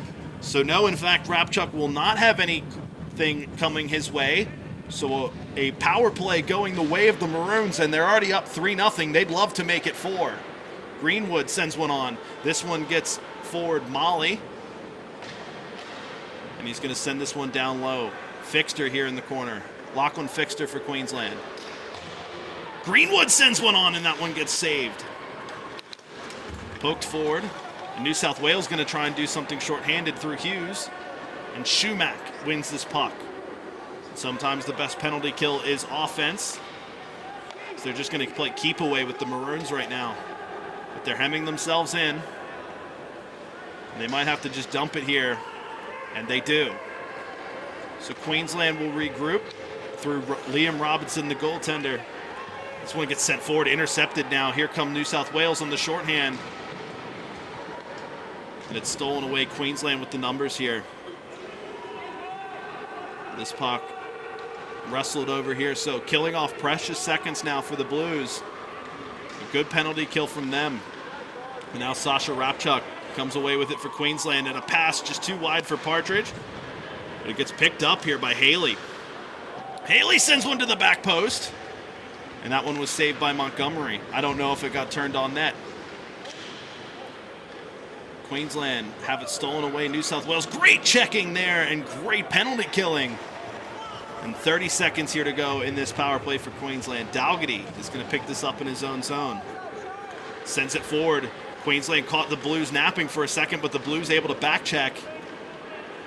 So no, in fact, Rapchuk will not have anything coming his way. So a power play going the way of the Maroons, and they're already up 3-0. They'd love to make it 4. Greenwood sends one on. This one gets forward Molly. And he's going to send this one down low. Fixter here in the corner. Lachlan Fixter for Queensland. Greenwood sends one on, and that one gets saved. Poked forward. And New South Wales going to try and do something shorthanded through Hughes. And Shumack wins this puck. Sometimes the best penalty kill is offense. So they're just going to play keep away with the Maroons right now. But they're hemming themselves in. And they might have to just dump it here. And they do. So Queensland will regroup through Liam Robinson, the goaltender. This one gets sent forward, intercepted now. Here come New South Wales on the shorthand. And it's stolen away. Queensland with the numbers here. This puck wrestled over here. So killing off precious seconds now for the Blues. A good penalty kill from them. And now Sasha Rapchuk comes away with it for Queensland. And a pass just too wide for Partridge. But it gets picked up here by Haley. Haley sends one to the back post. And that one was saved by Montgomery. I don't know if it got turned on net. Queensland have it stolen away. New South Wales, great checking there and great penalty killing. And 30 seconds here to go in this power play for Queensland. Dalgety is going to pick this up in his own zone. Sends it forward. Queensland caught the Blues napping for a second, but the Blues able to back check.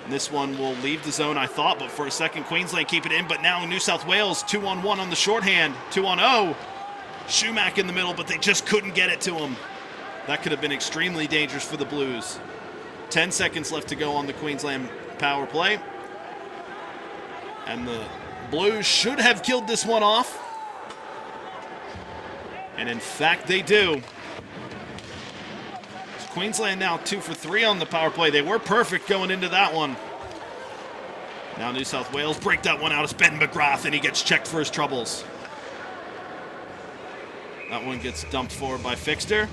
And this one will leave the zone, I thought, but for a second, Queensland keep it in. But now New South Wales, 2-on-1 on the shorthand, 2-on-0. Shumack in the middle, but they just couldn't get it to him. That could have been extremely dangerous for the Blues. 10 seconds left to go on the Queensland power play. And the Blues should have killed this one off. And in fact, they do. Queensland now 2 for 3 on the power play. They were perfect going into that one. Now New South Wales break that one out. It's Ben McGrath, and he gets checked for his troubles. That one gets dumped forward by Fixter.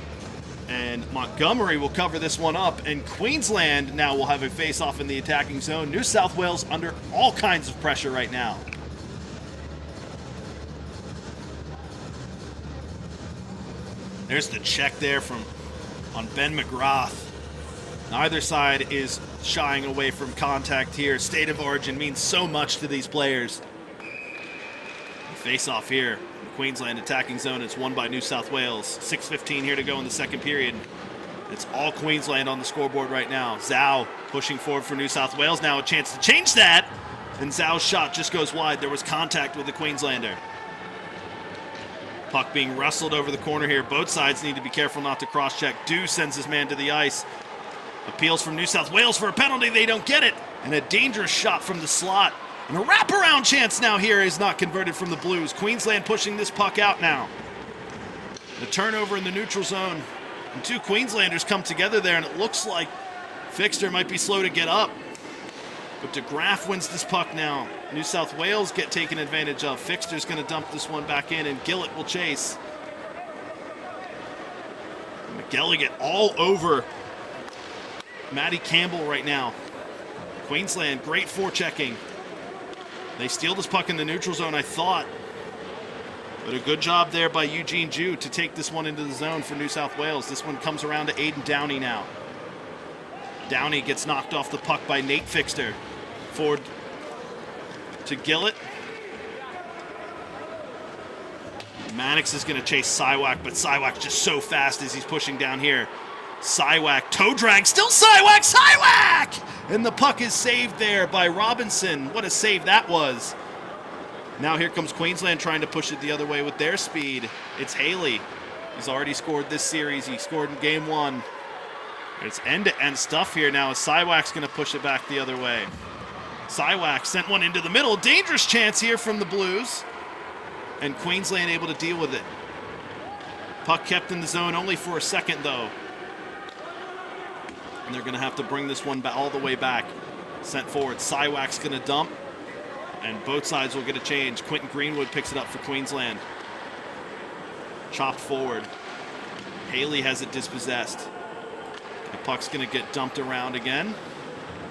And Montgomery will cover this one up. And Queensland now will have a face-off in the attacking zone. New South Wales under all kinds of pressure right now. There's the check there on Ben McGrath. Neither side is shying away from contact here. State of origin means so much to these players. Face off here. Queensland attacking zone. It's won by New South Wales. 6:15 here to go in the second period. It's all Queensland on the scoreboard right now. Zhao pushing forward for New South Wales. Now a chance to change that. And Zhao's shot just goes wide. There was contact with the Queenslander. Puck being wrestled over the corner here. Both sides need to be careful not to cross-check. Dew sends his man to the ice. Appeals from New South Wales for a penalty. They don't get it. And a dangerous shot from the slot. And a wraparound chance now here is not converted from the Blues. Queensland pushing this puck out now. The turnover in the neutral zone. And two Queenslanders come together there, and it looks like Fixter might be slow to get up. But DeGraff wins this puck now. New South Wales get taken advantage of. Fixter's going to dump this one back in, and Gillett will chase. McGilligan all over Matty Campbell right now. Queensland, great forechecking. They steal this puck in the neutral zone, I thought. But a good job there by Eugene Jew to take this one into the zone for New South Wales. This one comes around to Aiden Downey now. Downey gets knocked off the puck by Nate Fixter. Forward to Gillett. Mannix is going to chase Siwak, but Siwak's just so fast as he's pushing down here. Siwak, toe drag, still Siwak! And the puck is saved there by Robinson. What a save that was. Now here comes Queensland trying to push it the other way with their speed. It's Haley. He's already scored this series. He scored in game one. It's end-to-end stuff here now as Siwak's going to push it back the other way. Siwak sent one into the middle. Dangerous chance here from the Blues. And Queensland able to deal with it. Puck kept in the zone only for a second, though. And they're going to have to bring this one all the way back. Sent forward. Siwak's going to dump. And both sides will get a change. Quentin Greenwood picks it up for Queensland. Chopped forward. Haley has it dispossessed. The puck's going to get dumped around again.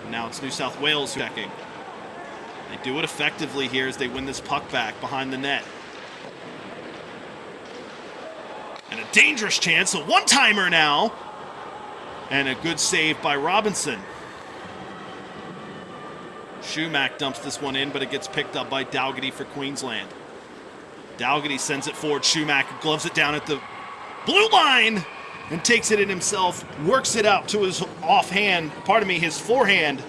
Now it's New South Wales checking. They do it effectively here as they win this puck back behind the net. And a dangerous chance, a one-timer now. And a good save by Robinson. Schumack dumps this one in, but it gets picked up by Dougherty for Queensland. Dougherty sends it forward. Schumack gloves it down at the blue line and takes it in himself, works it out to his his forehand,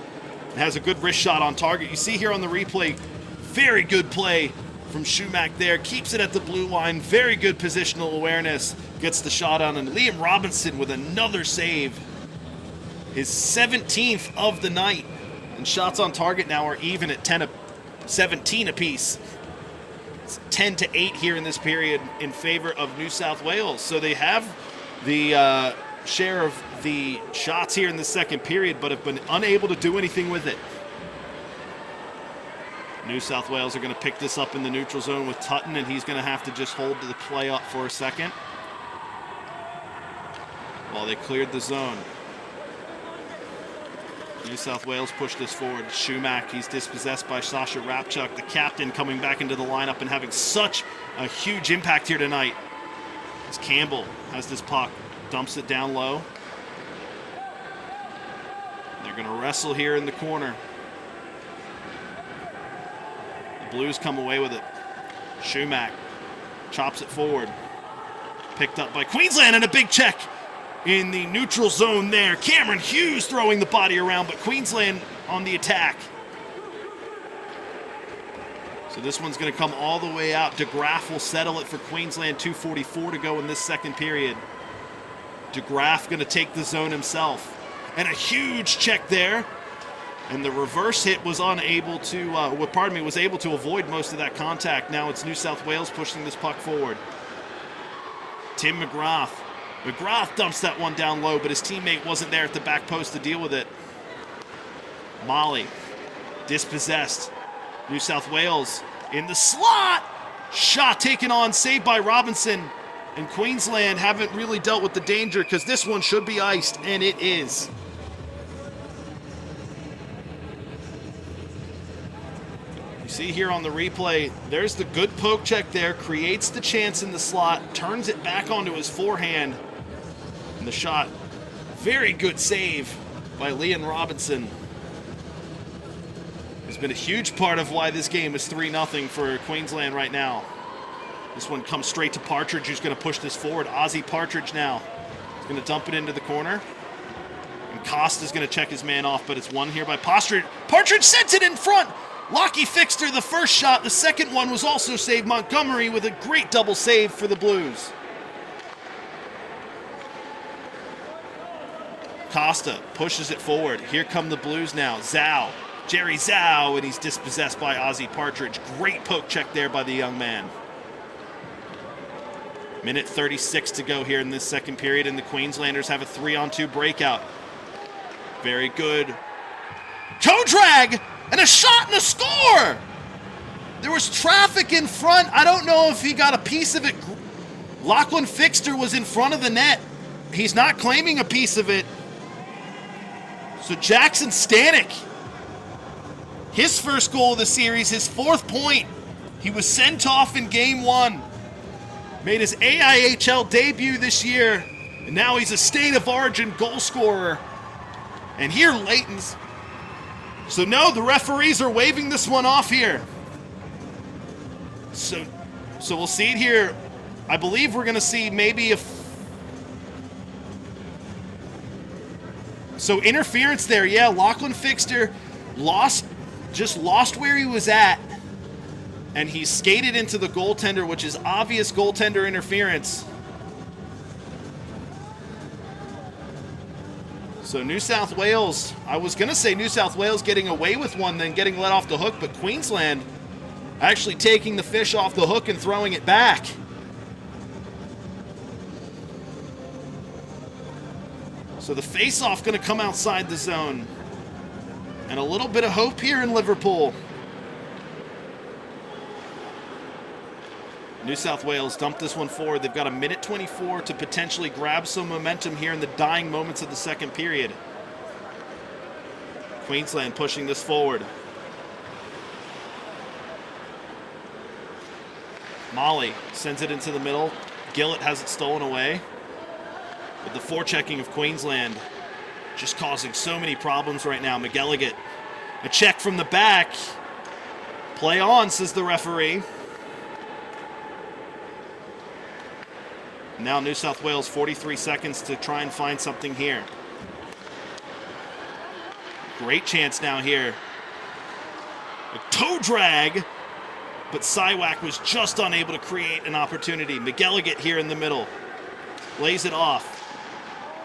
and has a good wrist shot on target. You see here on the replay, very good play from Schumack there. Keeps it at the blue line. Very good positional awareness. Gets the shot on, and Liam Robinson with another save. His 17th of the night. And shots on target now are even at 17 apiece. It's 10-8 here in this period in favor of New South Wales. So they have the share of the shots here in the second period, but have been unable to do anything with it. New South Wales are going to pick this up in the neutral zone with Tutton, and he's going to have to just hold the play up for a second while they cleared the zone. New South Wales push this forward. Schumack, he's dispossessed by Sasha Rapchuk, the captain, coming back into the lineup and having such a huge impact here tonight. As Campbell has this puck, dumps it down low. They're going to wrestle here in the corner. The Blues come away with it. Schumack chops it forward. Picked up by Queensland, and a big check in the neutral zone there. Cameron Hughes throwing the body around, but Queensland on the attack. So this one's going to come all the way out. DeGraff will settle it for Queensland. 2:44 to go in this second period. DeGraff going to take the zone himself. And a huge check there. And the reverse hit was unable to, was able to avoid most of that contact. Now it's New South Wales pushing this puck forward. Tim McGrath. McGrath dumps that one down low, but his teammate wasn't there at the back post to deal with it. Molly, dispossessed. New South Wales in the slot. Shot taken on, saved by Robinson. And Queensland haven't really dealt with the danger because this one should be iced, and it is. You see here on the replay, there's the good poke check there, creates the chance in the slot, turns it back onto his forehand. And the shot, very good save by Liam Robinson. Has been a huge part of why this game is 3-0 for Queensland right now. This one comes straight to Partridge, who's going to push this forward. Ozzy Partridge now. He's going to dump it into the corner. And Costa's going to check his man off, but it's won here by Partridge. Partridge sends it in front. Lockie Fixter, the first shot. The second one was also saved. Montgomery with a great double save for the Blues. Costa pushes it forward. Here come the Blues now. Zhao. Jerry Zhao, and he's dispossessed by Ozzy Partridge. Great poke check there by the young man. Minute 36 to go here in this second period, and the Queenslanders have a 3-on-2 breakout. Very good. Toe drag, and a shot and a score! There was traffic in front. I don't know if he got a piece of it. Lachlan Fixter was in front of the net. He's not claiming a piece of it. So Jackson Stanek, his first goal of the series, his 4th point. He was sent off in game 1. Made his AIHL debut this year, and now he's a state of origin goal scorer. And here, Leighton's. So no, the referees are waving this one off here. So we'll see it here. I believe we're going to see maybe so interference there. Yeah, Lachlan Fixter just lost where he was at. And he skated into the goaltender, which is obvious goaltender interference. So New South Wales, I was going to say New South Wales getting away with one, then getting let off the hook, but Queensland actually taking the fish off the hook and throwing it back. So the face-off going to come outside the zone. And a little bit of hope here in Liverpool. New South Wales dumped this one forward. They've got a minute 24 to potentially grab some momentum here in the dying moments of the second period. Queensland pushing this forward. Molly sends it into the middle. Gillett has it stolen away. But the forechecking of Queensland just causing so many problems right now. McElligott, a check from the back. Play on, says the referee. Now New South Wales, 43 seconds to try and find something here. Great chance now here. A toe drag, but Siwak was just unable to create an opportunity. McElligott here in the middle. Lays it off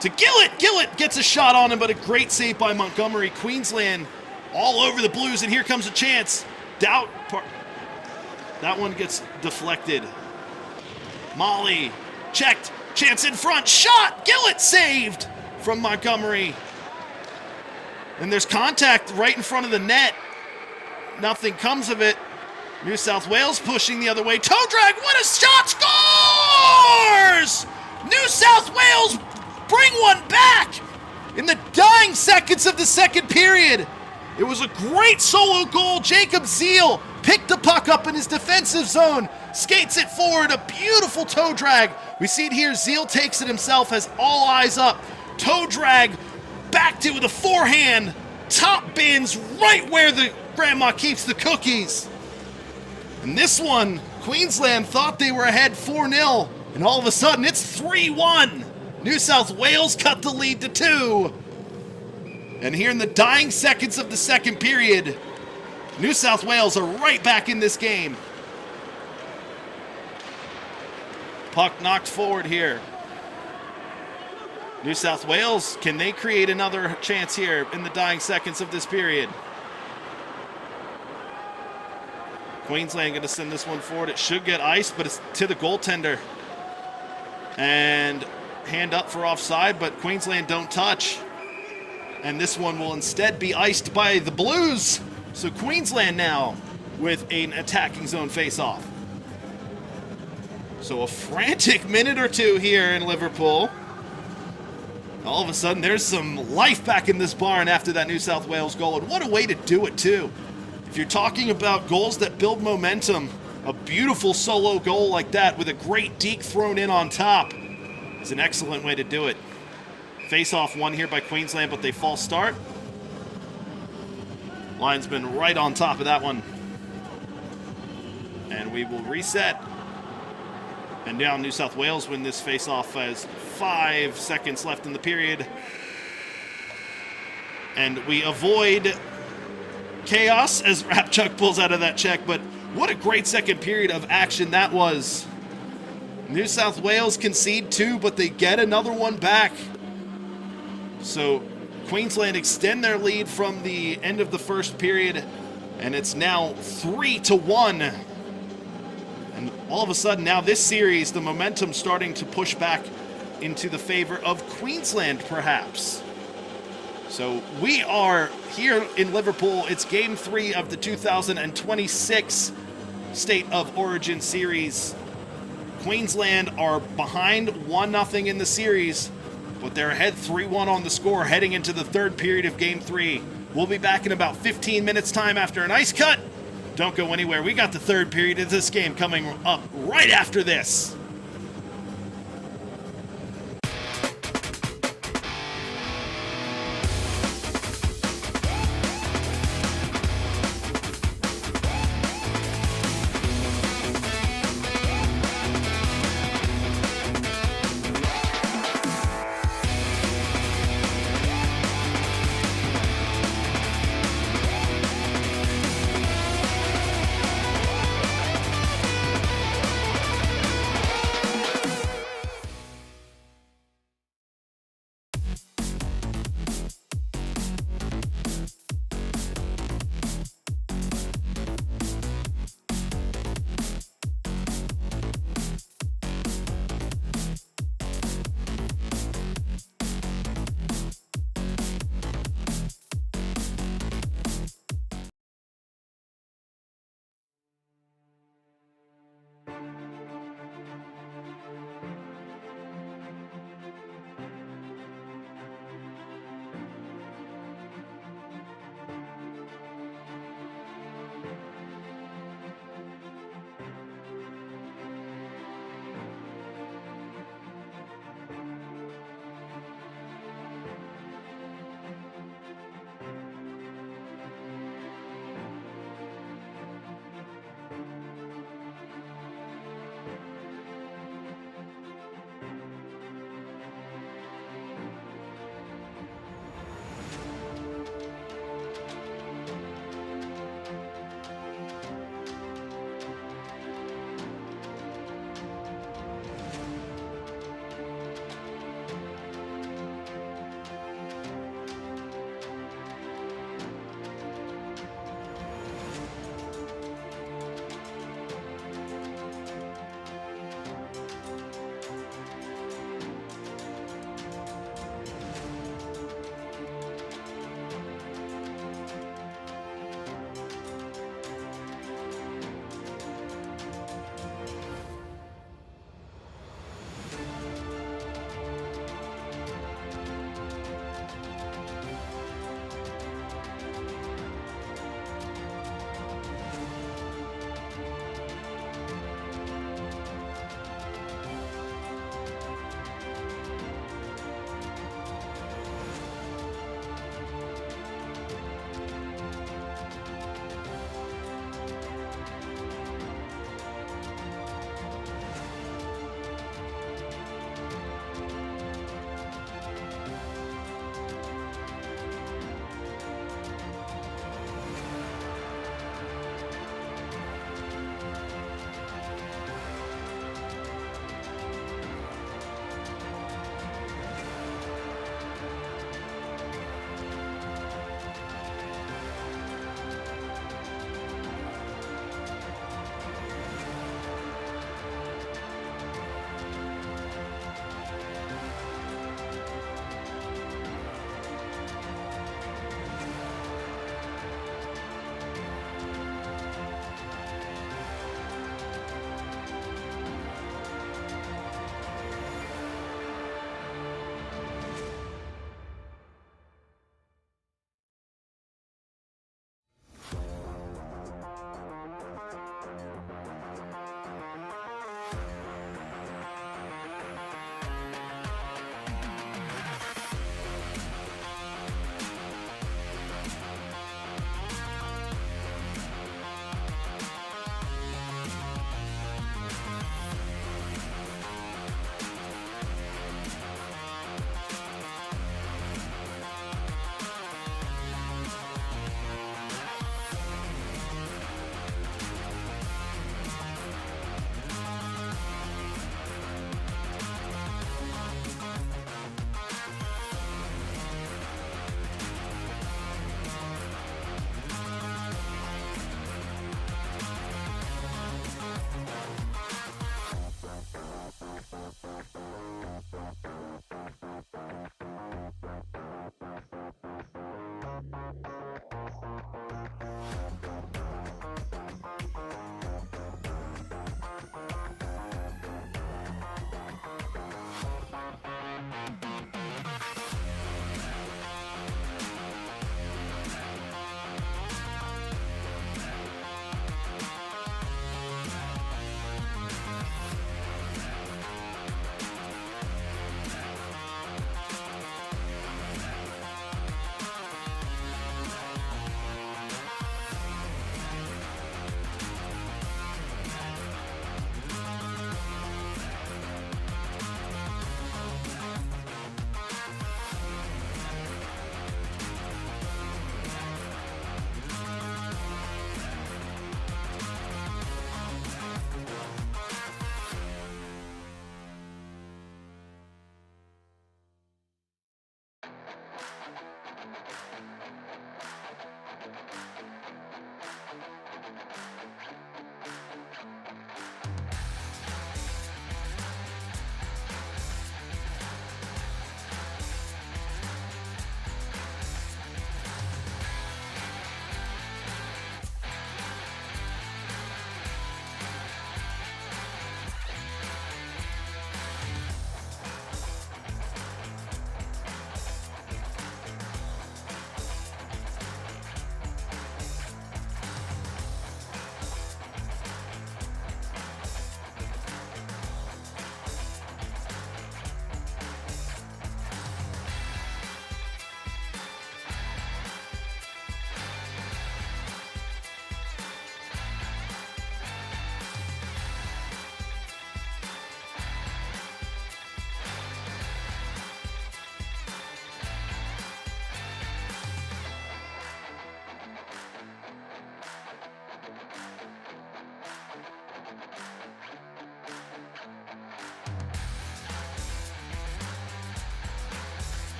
to Gillett. Gillett gets a shot on him, but a great save by Montgomery. Queensland all over the Blues, and here comes a chance. That one gets deflected. Molly. Checked, chance in front, shot, Gillett saved from Montgomery. And there's contact right in front of the net. Nothing comes of it. New South Wales pushing the other way. Toe drag, what a shot, scores! New South Wales bring one back in the dying seconds of the second period. It was a great solo goal. Jacob Zeal picked the puck up in his defensive zone, skates it forward, a beautiful toe drag. We see it here, Zeal takes it himself, has all eyes up. Toe drag, back to the forehand, top bins right where the grandma keeps the cookies. And this one, Queensland thought they were ahead 4-0, and all of a sudden it's 3-1. New South Wales cut the lead to 2. And here in the dying seconds of the second period, New South Wales are right back in this game. Puck knocked forward here. New South Wales, can they create another chance here in the dying seconds of this period? Queensland going to send this one forward. It should get iced, but it's to the goaltender. And hand up for offside, but Queensland don't touch. And this one will instead be iced by the Blues. So Queensland now with an attacking zone face-off. So a frantic minute or two here in Liverpool. All of a sudden, there's some life back in this barn after that New South Wales goal. And what a way to do it, too. If you're talking about goals that build momentum, a beautiful solo goal like that with a great deke thrown in on top is an excellent way to do it. Face-off won here by Queensland, but they false start. Linesman right on top of that one. And we will reset. And now New South Wales win this face-off as 5 seconds left in the period. And we avoid chaos as Rapchuk pulls out of that check, but what a great second period of action that was. New South Wales concede 2, but they get another one back. So Queensland extend their lead from the end of the first period, and it's now 3-1. And all of a sudden now this series, the momentum starting to push back into the favor of Queensland, perhaps. So we are here in Liverpool. It's Game 3 of the 2026 State of Origin Series. Queensland are behind 1-0 in the series, but they're ahead 3-1 on the score heading into the third period of Game 3. We'll be back in about 15 minutes time after an ice cut. Don't go anywhere. We got the third period of this game coming up right after this.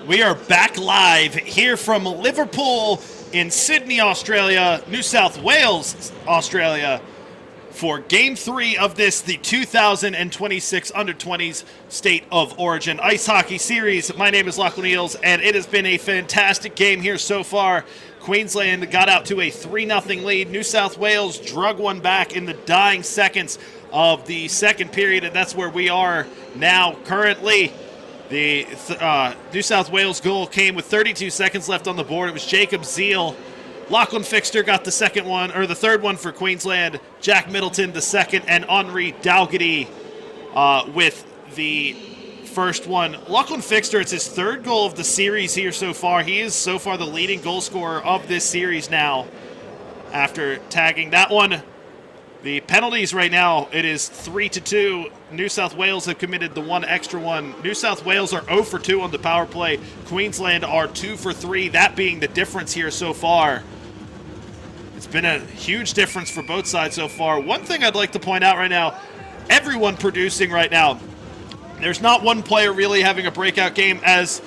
We are back live here from Liverpool in Sydney, Australia, New South Wales, Australia, for Game 3 of this, the 2026 Under-20s State of Origin Ice Hockey Series. My name is Lachlan Eels, and it has been a fantastic game here so far. Queensland got out to a 3-0 lead. New South Wales drug one back in the dying seconds of the second period, and that's where we are now currently. The New South Wales goal came with 32 seconds left on the board. It was Jacob Zeal. Lachlan Fixter got the second one, or the third one for Queensland. Jack Middleton the second, and Henri Dalgety with the first one. Lachlan Fixter, it's his third goal of the series here so far. He is so far the leading goal scorer of this series now after tagging that one. The penalties right now, it is 3-2. New South Wales have committed the one extra one. New South Wales are 0 for 2 on the power play. Queensland are 2 for 3, that being the difference here so far. It's been a huge difference for both sides so far. One thing I'd like to point out right now, everyone producing right now. There's not one player really having a breakout game, as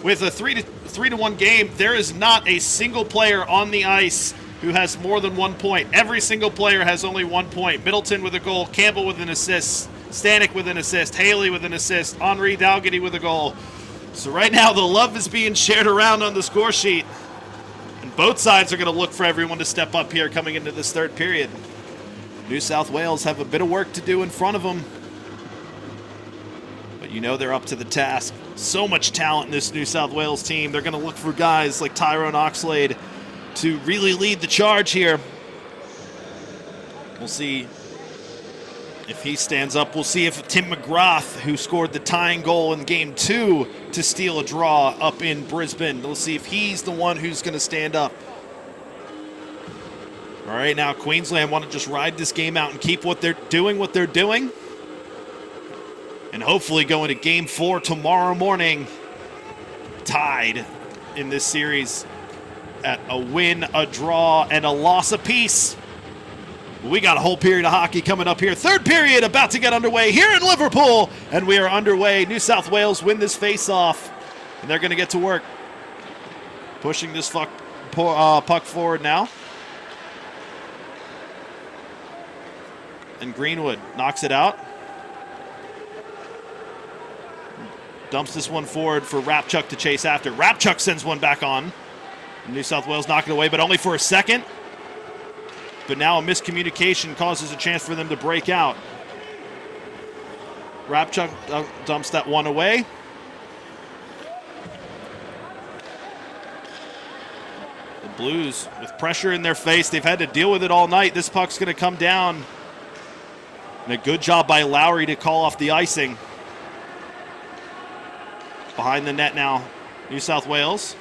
with a 3-1 game, there is not a single player on the ice who has more than 1 point. Every single player has only 1 point. Middleton with a goal, Campbell with an assist, Stanek with an assist, Haley with an assist, Henri Dalgety with a goal. So right now the love is being shared around on the score sheet, and both sides are going to look for everyone to step up here coming into this third period. New South Wales have a bit of work to do in front of them, but you know they're up to the task. So much talent in this New South Wales team. They're going to look for guys like Tyrone Oxlade to really lead the charge here. We'll see if he stands up. We'll see if Tim McGrath, who scored the tying goal in Game 2 to steal a draw up in Brisbane, we'll see if he's the one who's going to stand up. All right, now Queensland want to just ride this game out and keep what they're doing, and hopefully go into Game 4 tomorrow morning tied in this series at a win, a draw, and a loss apiece. We got a whole period of hockey coming up here. Third period about to get underway here in Liverpool, and we are underway. New South Wales win this face-off, and they're going to get to work pushing this puck forward now. And Greenwood knocks it out. Dumps this one forward for Rapchuk to chase after. Rapchuk sends one back on. New South Wales knock it away, but only for a second. But now a miscommunication causes a chance for them to break out. Rapchuk dumps that one away. The Blues, with pressure in their face, they've had to deal with it all night. This puck's going to come down. And a good job by Lowry to call off the icing. Behind the net now, New South Wales.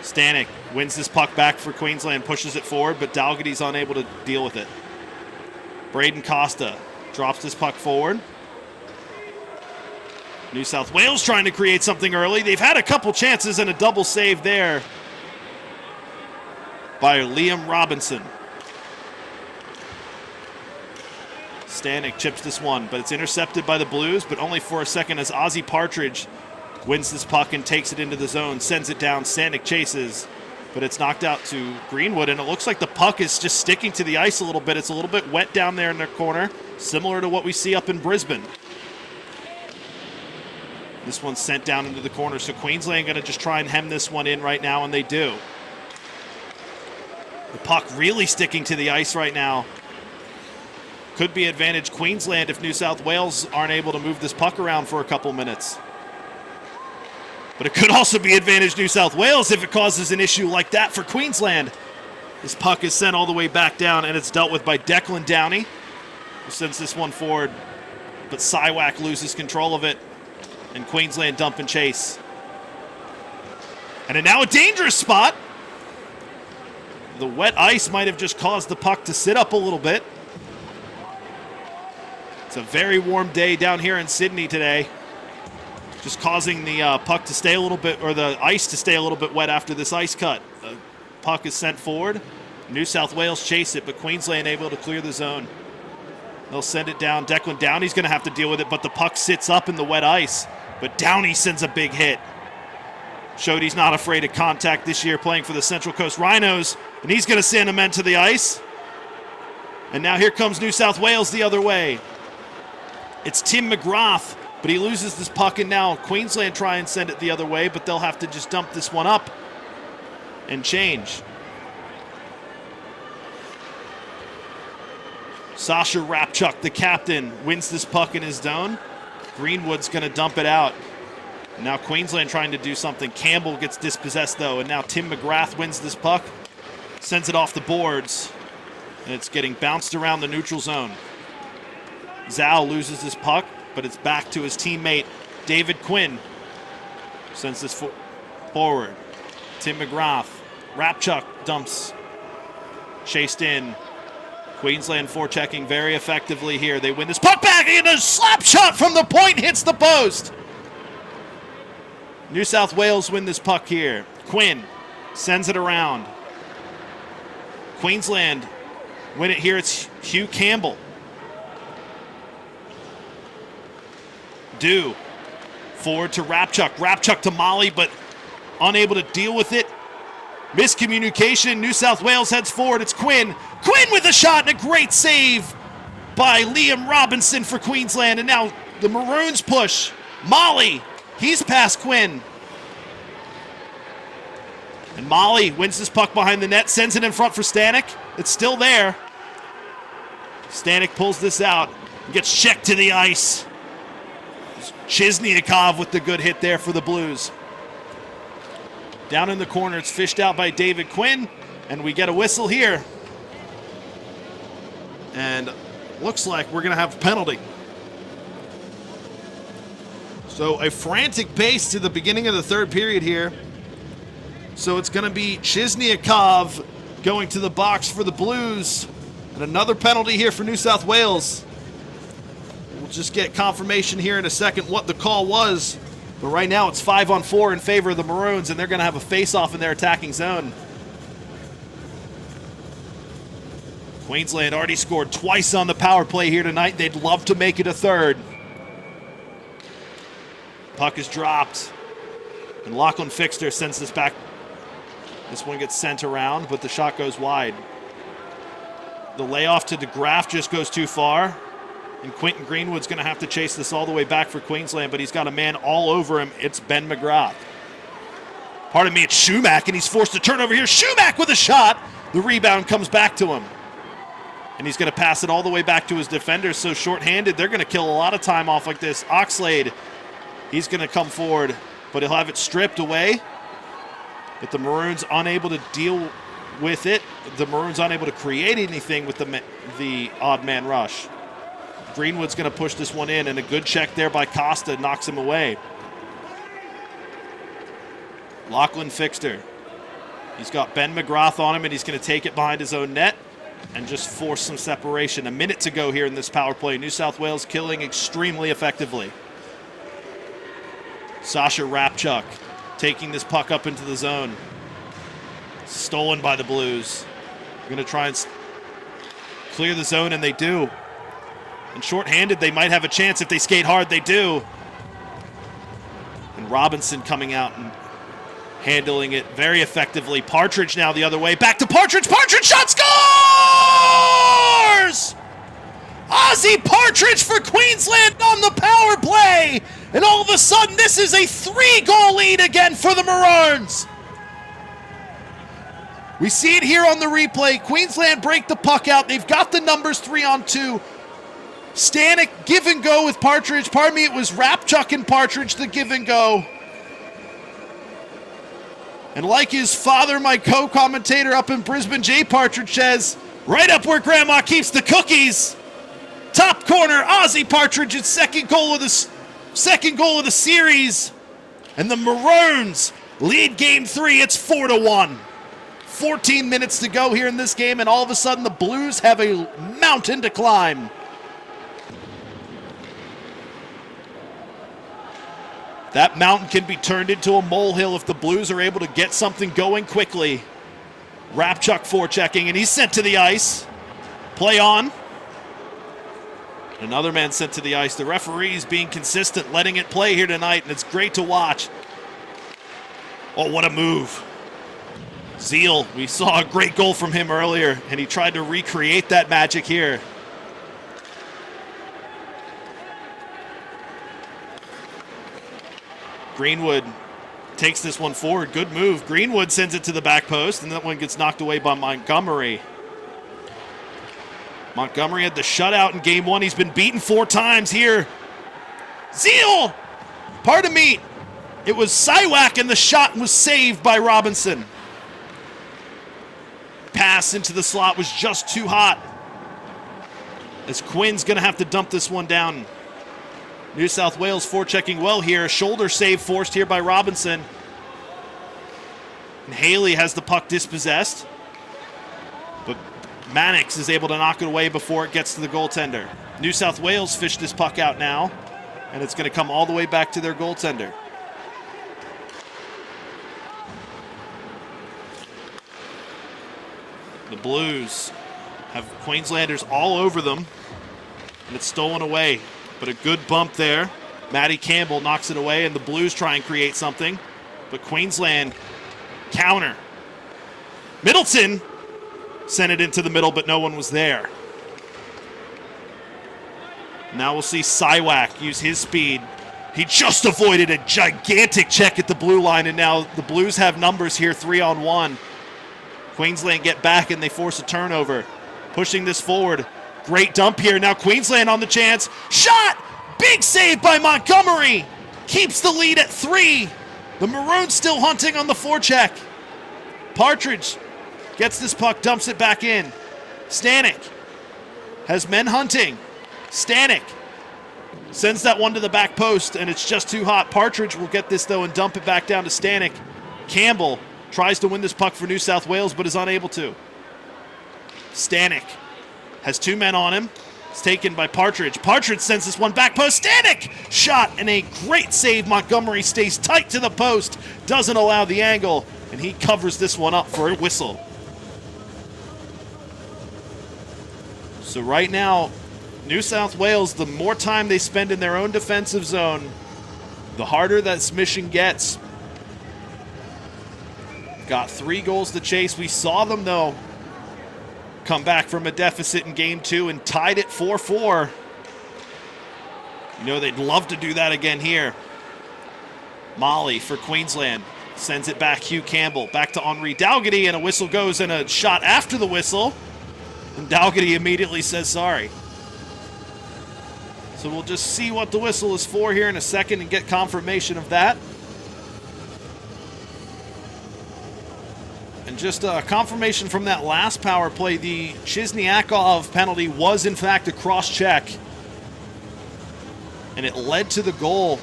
Stanek wins this puck back for Queensland, pushes it forward, but Dalgety's unable to deal with it. Braden Costa drops this puck forward. New South Wales trying to create something early. They've had a couple chances and a double save there by Liam Robinson. Stanek chips this one, but it's intercepted by the Blues, but only for a second as Ozzie Partridge wins this puck and takes it into the zone, sends it down. Stanek chases, but it's knocked out to Greenwood, and it looks like the puck is just sticking to the ice a little bit. It's a little bit wet down there in the corner, similar to what we see up in Brisbane. This one's sent down into the corner, so Queensland going to just try and hem this one in right now, and they do. The puck really sticking to the ice right now. Could be advantage Queensland if New South Wales aren't able to move this puck around for a couple minutes. But it could also be advantage New South Wales if it causes an issue like that for Queensland. This puck is sent all the way back down, and it's dealt with by Declan Downey, who sends this one forward. But Siwak loses control of it, and Queensland dump and chase. And now a dangerous spot. The wet ice might have just caused the puck to sit up a little bit. It's a very warm day down here in Sydney today. Just causing the puck to stay a little bit, or the ice to stay a little bit wet after this ice cut. The puck is sent forward. New South Wales chase it, but Queensland able to clear the zone. They'll send it down. Declan Downey's going to have to deal with it, but the puck sits up in the wet ice. but Downey sends a big hit. Showed he's not afraid of contact this year playing for the Central Coast Rhinos, and he's going to send a man to the ice. And now here comes New South Wales the other way. It's Tim McGrath, but he loses this puck, and now Queensland try and send it the other way, but they'll have to just dump this one up and change. Sasha Rapchuk, the captain, wins this puck in his zone. Greenwood's going to dump it out. Now Queensland trying to do something. Campbell gets dispossessed, though, and now Tim McGrath wins this puck, sends it off the boards, and it's getting bounced around the neutral zone. Zhao loses this puck, but it's back to his teammate, David Quinn. Sends this forward. Tim McGrath. Rapchuk dumps. Chased in. Queensland forechecking very effectively here. They win this puck back, and a slap shot from the point hits the post. New South Wales win this puck here. Quinn sends it around. Queensland win it here. It's Hugh Campbell. Forward to Rapchuk. Rapchuk to Molly, but unable to deal with it. Miscommunication. New South Wales heads forward. It's Quinn. Quinn with a shot and a great save by Liam Robinson for Queensland. And now the Maroons push. Molly. He's past Quinn. And Molly wins this puck behind the net. Sends it in front for Stanek. It's still there. Stanek pulls this out. Gets checked to the ice. Chizniakov with the good hit there for the Blues. Down in the corner, it's fished out by David Quinn, and we get a whistle here. And looks like we're going to have a penalty. So a frantic pace to the beginning of the third period here. So it's going to be Chizniakov going to the box for the Blues. And another penalty here for New South Wales. We'll just get confirmation here in a second what the call was. But right now it's 5-on-4 in favor of the Maroons, and they're going to have a face-off in their attacking zone. Queensland already scored twice on the power play here tonight. They'd love to make it a third. Puck is dropped. And Lachlan Fixter sends this back. This one gets sent around, but the shot goes wide. The layoff to DeGraff just goes too far. And Quentin Greenwood's going to have to chase this all the way back for Queensland, but he's got a man all over him. It's Ben McGrath. Pardon me, it's Schumack, and he's forced to turn over here. Schumack with a shot. The rebound comes back to him. And he's going to pass it all the way back to his defenders. So shorthanded, they're going to kill a lot of time off like this. Oxlade, he's going to come forward, but he'll have it stripped away. But the Maroons unable to deal with it. The Maroons unable to create anything with the odd man rush. Greenwood's going to push this one in, and a good check there by Costa knocks him away. Lachlan Fixter. He's got Ben McGrath on him, and he's going to take it behind his own net and just force some separation. A minute to go here in this power play. New South Wales killing extremely effectively. Sasha Rapchuk taking this puck up into the zone. Stolen by the Blues. They're going to try and clear the zone, and they do. And shorthanded, they might have a chance if they skate hard. They do. And Robinson coming out and handling it very effectively. Partridge now the other way. Back to Partridge. Partridge shot scores! Ozzy Partridge for Queensland on the power play. And all of a sudden, this is a 3-goal lead again for the Maroons. We see it here on the replay. Queensland break the puck out. They've got the numbers 3-on-2. Stanek give and go with Partridge. Pardon me, it was Rapchuk and Partridge the give and go. And like his father, my co-commentator up in Brisbane, Jay Partridge says, right up where Grandma keeps the cookies. Top corner, Ozzy Partridge's second goal of the series. And the Maroons lead game 3. It's 4-1. 14 minutes to go here in this game, and all of a sudden the Blues have a mountain to climb. That mountain can be turned into a molehill if the Blues are able to get something going quickly. Rapchuk forechecking, and he's sent to the ice. Play on. Another man sent to the ice. The referees being consistent, letting it play here tonight, and it's great to watch. Oh, what a move. Zeal, we saw a great goal from him earlier, and he tried to recreate that magic here. Greenwood takes this one forward. Good move. Greenwood sends it to the back post, and that one gets knocked away by Montgomery. Montgomery had the shutout in game one. He's been beaten 4 times here. Zeal! Pardon me. It was Siwak, and the shot was saved by Robinson. Pass into the slot was just too hot, as Quinn's going to have to dump this one down. New South Wales forechecking well here. Shoulder save forced here by Robinson. And Haley has the puck dispossessed, but Mannix is able to knock it away before it gets to the goaltender. New South Wales fish this puck out now, and it's going to come all the way back to their goaltender. The Blues have Queenslanders all over them, and it's stolen away. But a good bump there. Matty Campbell knocks it away, and the Blues try and create something. But Queensland counter. Middleton sent it into the middle, but no one was there. Now we'll see Siwak use his speed. He just avoided a gigantic check at the blue line, and now the Blues have numbers here, 3-on-1. Queensland get back, and they force a turnover. Pushing this forward. Great dump here. Now Queensland on the chance. Shot! Big save by Montgomery. Keeps the lead at 3. The Maroons still hunting on the forecheck. Partridge gets this puck, dumps it back in. Stanek has men hunting. Stanek sends that one to the back post, and it's just too hot. Partridge will get this, though, and dump it back down to Stanek. Campbell tries to win this puck for New South Wales, but is unable to. Stanek has 2 men on him. It's taken by Partridge. Partridge sends this one back post. Stanek! Shot, and a great save. Montgomery stays tight to the post, doesn't allow the angle, and he covers this one up for a whistle. So right now, New South Wales, the more time they spend in their own defensive zone, the harder that mission gets. Got 3 goals to chase. We saw them, though, come back from a deficit in game 2 and tied it 4-4. You know, they'd love to do that again here. Molly for Queensland sends it back. Hugh Campbell back to Henri Dalgety, and a whistle goes, and a shot after the whistle, and Dalgety immediately says sorry. So we'll just see what the whistle is for here in a second and get confirmation of that. And just a confirmation from that last power play, the Chizniakov penalty was in fact a cross-check, and it led to the goal.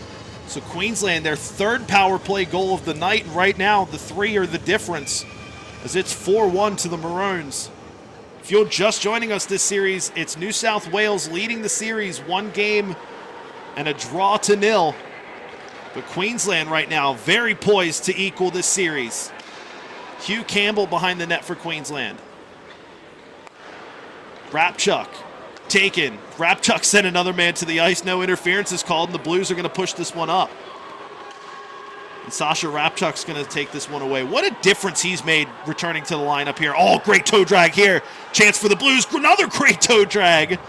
So Queensland, their 3rd power play goal of the night, and right now the 3 are the difference, as it's 4-1 to the Maroons. If you're just joining us this series, it's New South Wales leading the series 1 game and a draw to 0. But Queensland right now very poised to equal this series. Hugh Campbell behind the net for Queensland. Rapchuk taken. Rapchuk sent another man to the ice. No interference is called, and the Blues are going to push this one up. And Sasha Rapchuk's going to take this one away. What a difference he's made returning to the lineup here. Oh, great toe drag here. Chance for the Blues. Another great toe drag.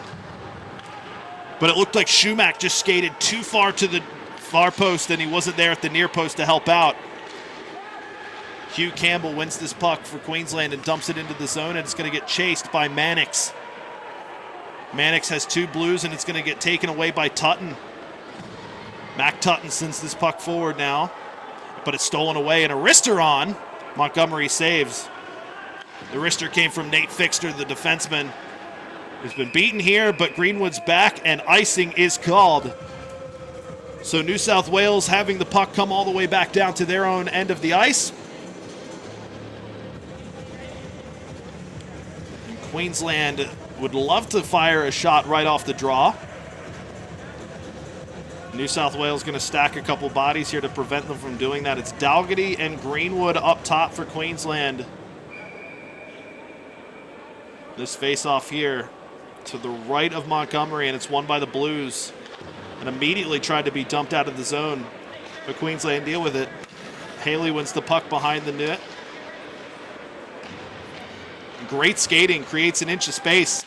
But it looked like Schumack just skated too far to the far post, and he wasn't there at the near post to help out. Hugh Campbell wins this puck for Queensland and dumps it into the zone, and it's going to get chased by Mannix. Mannix has 2 Blues, and it's going to get taken away by Tutton. Mac Tutton sends this puck forward now, but it's stolen away, and a wrister on. Montgomery saves. The wrister came from Nate Fixter, the defenseman, who's been beaten here, but Greenwood's back, and icing is called. So New South Wales having the puck come all the way back down to their own end of the ice. Queensland would love to fire a shot right off the draw. New South Wales going to stack a couple bodies here to prevent them from doing that. It's Dalgety and Greenwood up top for Queensland. This face-off here to the right of Montgomery, and it's won by the Blues. And immediately tried to be dumped out of the zone, but Queensland deal with it. Haley wins the puck behind the net. Great skating, creates an inch of space.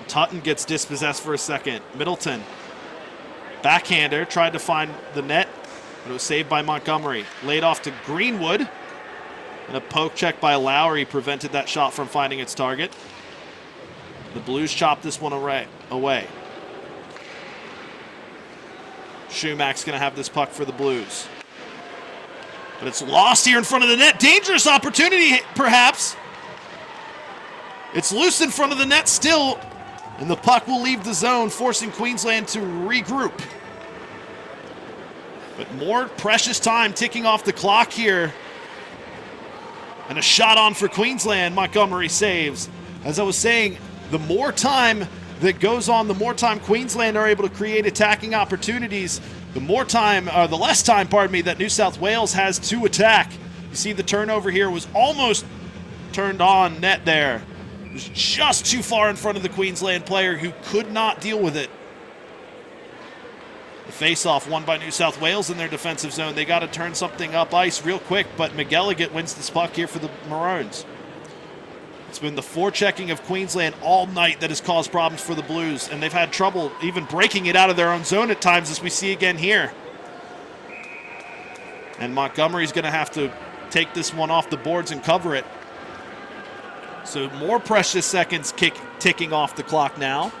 Tutton gets dispossessed for a second. Middleton, backhander, tried to find the net, but it was saved by Montgomery. Laid off to Greenwood, and a poke check by Lowry prevented that shot from finding its target. The Blues chopped this one away. Schumach's going to have this puck for the Blues. But it's lost here in front of the net. Dangerous opportunity, perhaps. It's loose in front of the net still, and the puck will leave the zone, forcing Queensland to regroup. But more precious time ticking off the clock here. And a shot on for Queensland. Montgomery saves. As I was saying, the more time that goes on, the more time Queensland are able to create attacking opportunities, the less time, that New South Wales has to attack. You see the turnover here was almost turned on net there. It was just too far in front of the Queensland player who could not deal with it. The face-off won by New South Wales in their defensive zone. They got to turn something up ice real quick, but McElligott wins this puck here for the Maroons. It's been the forechecking of Queensland all night that has caused problems for the Blues, and they've had trouble even breaking it out of their own zone at times, as we see again here. And Montgomery's going to have to take this one off the boards and cover it. So more precious seconds ticking off the clock now.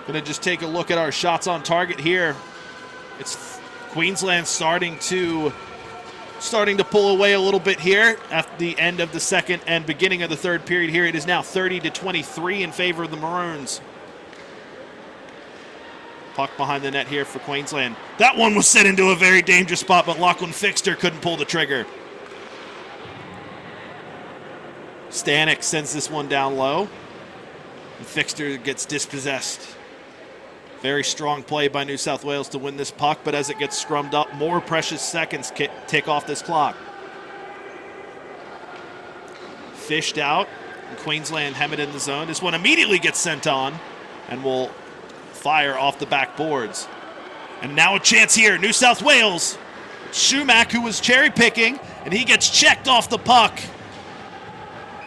Going to just take a look at our shots on target here. It's Queensland starting to pull away a little bit here at the end of the second and beginning of the third period here. It is now 30-23 in favor of the Maroons. Puck behind the net here for Queensland. That one was set into a very dangerous spot, but Lachlan Fixter couldn't pull the trigger. Stanek sends this one down low, and Fixter gets dispossessed. Very strong play by New South Wales to win this puck, but as it gets scrummed up, more precious seconds tick off this clock. Fished out, and Queensland hem it in the zone. This one immediately gets sent on and will fire off the backboards. And now a chance here, New South Wales. Schumach, who was cherry picking, and he gets checked off the puck.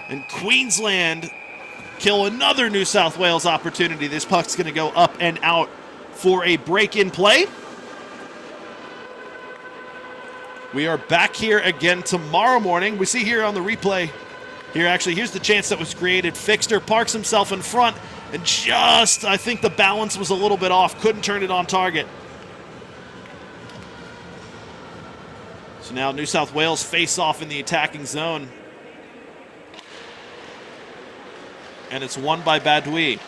And Queensland kill another New South Wales opportunity. This puck's going to go up and out for a break-in play. We are back here again tomorrow morning. We see here on the replay, here's the chance that was created. Fixter parks himself in front, and I think the balance was a little bit off. Couldn't turn it on target. So now New South Wales face off in the attacking zone. And it's won by Badoui.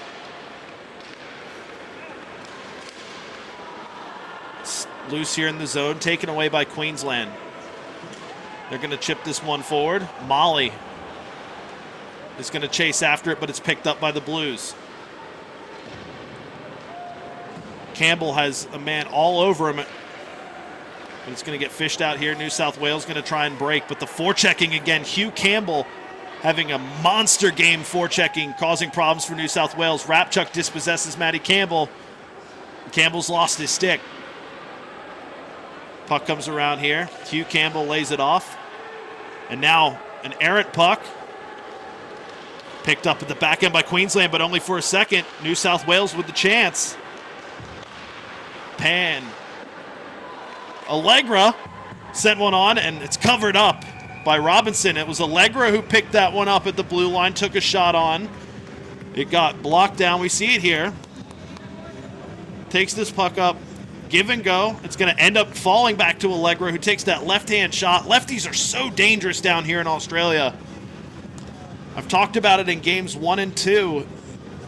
It's loose here in the zone, taken away by Queensland. They're going to chip this one forward. Molly is going to chase after it, but it's picked up by the Blues. Campbell has a man all over him. But it's going to get fished out here. New South Wales going to try and break, but the forechecking again. Hugh Campbell having a monster game forechecking, causing problems for New South Wales. Rapchuk dispossesses Matty Campbell. Campbell's lost his stick. Puck comes around here. Hugh Campbell lays it off. And now an errant puck. Picked up at the back end by Queensland, but only for a second. New South Wales with the chance. Pan. Allegra sent one on, and it's covered up by Robinson. It was Allegra who picked that one up at the blue line, took a shot on. It got blocked down. We see it here. Takes this puck up, give and go. It's going to end up falling back to Allegra, who takes that left-hand shot. Lefties are so dangerous down here in Australia. I've talked about it in games 1 and 2.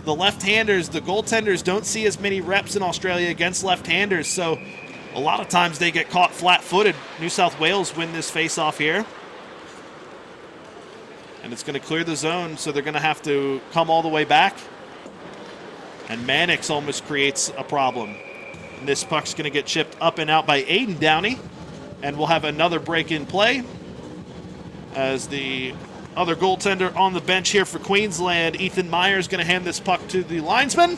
The left-handers, the goaltenders, don't see as many reps in Australia against left-handers, so a lot of times they get caught flat-footed. New South Wales win this face-off here. And it's going to clear the zone, so they're going to have to come all the way back. And Mannix almost creates a problem. And this puck's going to get chipped up and out by Aiden Downey. And we'll have another break in play as the Other goaltender on the bench here for Queensland. Ethan Myers going to hand this puck to the linesman.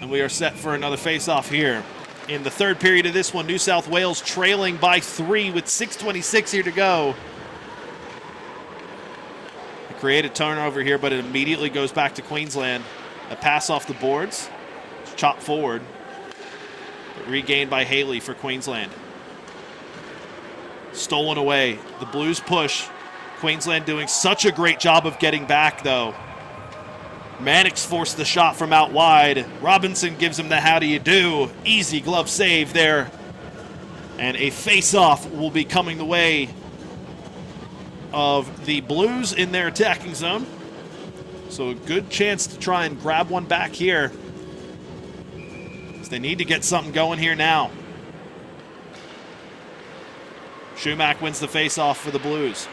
And we are set for another face-off here. In the third period of this one, New South Wales trailing by 3 with 6:26 here to go. They create a turnover here, but it immediately goes back to Queensland. A pass off the boards. It's chopped forward. But regained by Haley for Queensland. Stolen away. The Blues push. Queensland doing such a great job of getting back, though. Mannix forced the shot from out wide. Robinson gives him the how do you do. Easy glove save there. And a face-off will be coming the way of the Blues in their attacking zone. So a good chance to try and grab one back here. So they need to get something going here now. Schumack wins the face-off for the Blues.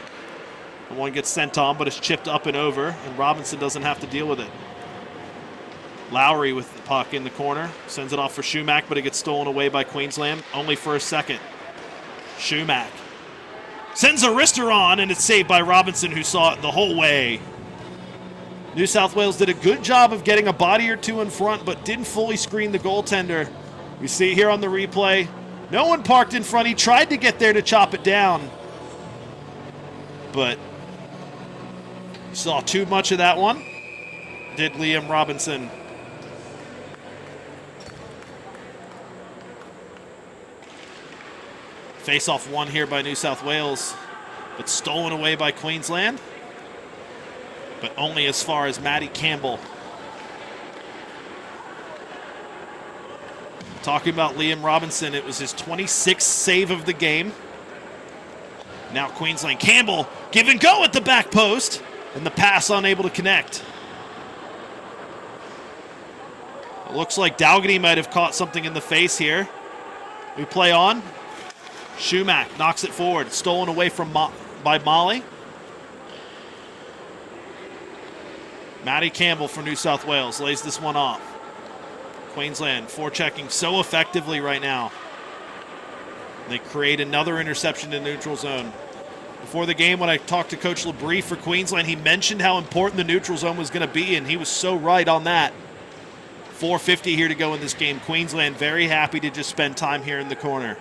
The one gets sent on, but it's chipped up and over, and Robinson doesn't have to deal with it. Lowry with the puck in the corner. Sends it off for Schumack, but it gets stolen away by Queensland, only for a second. Schumack sends a wrister on, and it's saved by Robinson, who saw it the whole way. New South Wales did a good job of getting a body or two in front, but didn't fully screen the goaltender. We see here on the replay, no one parked in front. He tried to get there to chop it down, but saw too much of that one, did Liam Robinson. Face-off won here by New South Wales, but stolen away by Queensland, but only as far as Matty Campbell. Talking about Liam Robinson, it was his 26th save of the game. Now Queensland. Campbell, give and go at the back post, and the pass unable to connect. It looks like Dougherty might have caught something in the face here. We play on. Schumack knocks it forward. Stolen away from by Molly. Matty Campbell for New South Wales lays this one off. Queensland forechecking so effectively right now. They create another interception in neutral zone. Before the game, when I talked to Coach Labrie for Queensland, he mentioned how important the neutral zone was going to be, and he was so right on that. 4:50 here to go in this game. Queensland very happy to just spend time here in the corner.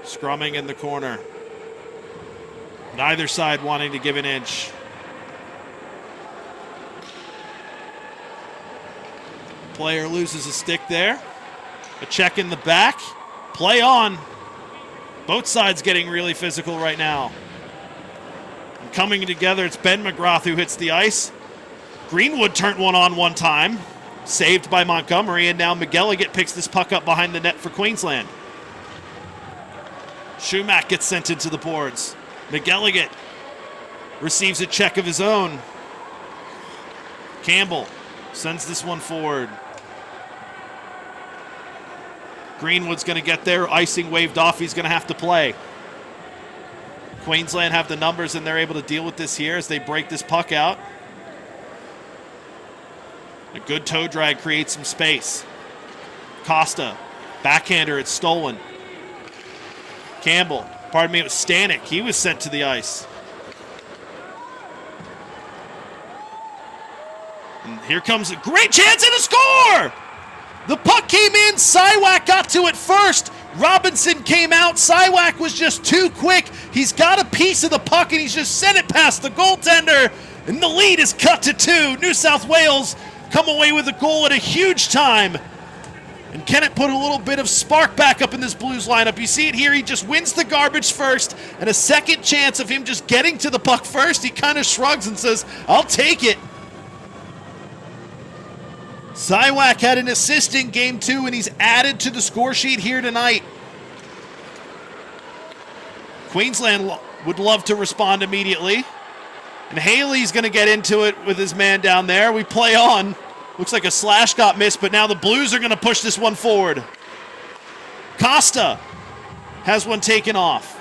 Scrumming in the corner. Neither side wanting to give an inch. Player loses a stick there. A check in the back. Play on. Both sides getting really physical right now. And coming together, it's Ben McGrath who hits the ice. Greenwood turned one on one time. Saved by Montgomery, and now McGilligan picks this puck up behind the net for Queensland. Schumack gets sent into the boards. McGilligan receives a check of his own. Campbell sends this one forward. Greenwood's going to get there. Icing waved off. He's going to have to play. Queensland have the numbers, and they're able to deal with this here as they break this puck out. A good toe drag creates some space. Costa, backhander, it's stolen. Campbell, pardon me, it was Stanek. He was sent to the ice. And here comes a great chance and a score! The puck came in, Siwak got to it first. Robinson came out, Siwak was just too quick. He's got a piece of the puck and he's just sent it past the goaltender. And the lead is cut to 2. New South Wales come away with a goal at a huge time. And can it put a little bit of spark back up in this Blues lineup? You see it here, he just wins the garbage first, and a second chance of him just getting to the puck first. He kind of shrugs and says, I'll take it. Siwak had an assist in Game 2, and he's added to the score sheet here tonight. Queensland would love to respond immediately. And Haley's going to get into it with his man down there. We play on. Looks like a slash got missed, but now the Blues are going to push this one forward. Costa has one taken off.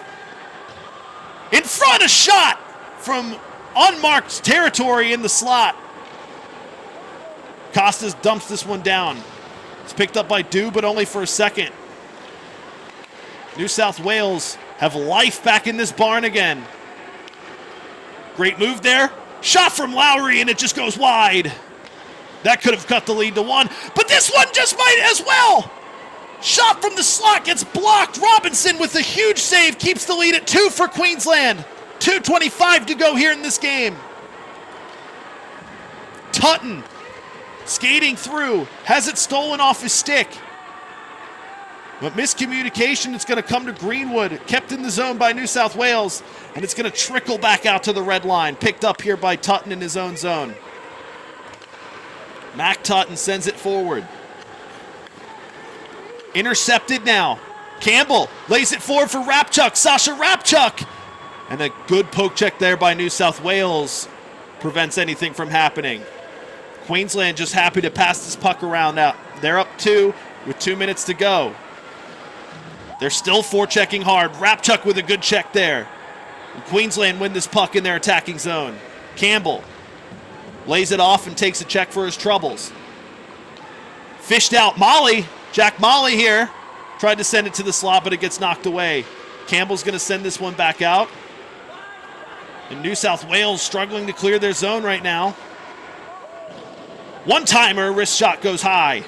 In front, a shot from unmarked territory in the slot. Costas dumps this one down. It's picked up by Dew, but only for a second. New South Wales have life back in this barn again. Great move there. Shot from Lowry, and it just goes wide. That could have cut the lead to 1, but this one just might as well. Shot from the slot gets blocked. Robinson with a huge save keeps the lead at 2 for Queensland. 2:25 to go here in this game. Tutton skating through, has it stolen off his stick. But miscommunication, it's going to come to Greenwood, kept in the zone by New South Wales, and it's going to trickle back out to the red line, picked up here by Tutton in his own zone. Mac Tutton sends it forward. Intercepted now. Campbell lays it forward for Rapchuk, Sasha Rapchuk. And a good poke check there by New South Wales prevents anything from happening. Queensland just happy to pass this puck around now. They're up 2 with 2 minutes to go. They're still forechecking hard. Rapchuk with a good check there. And Queensland win this puck in their attacking zone. Campbell lays it off and takes a check for his troubles. Fished out Molly. Jack Molly here. Tried to send it to the slot, but it gets knocked away. Campbell's going to send this one back out. And New South Wales struggling to clear their zone right now. One-timer, wrist shot goes high.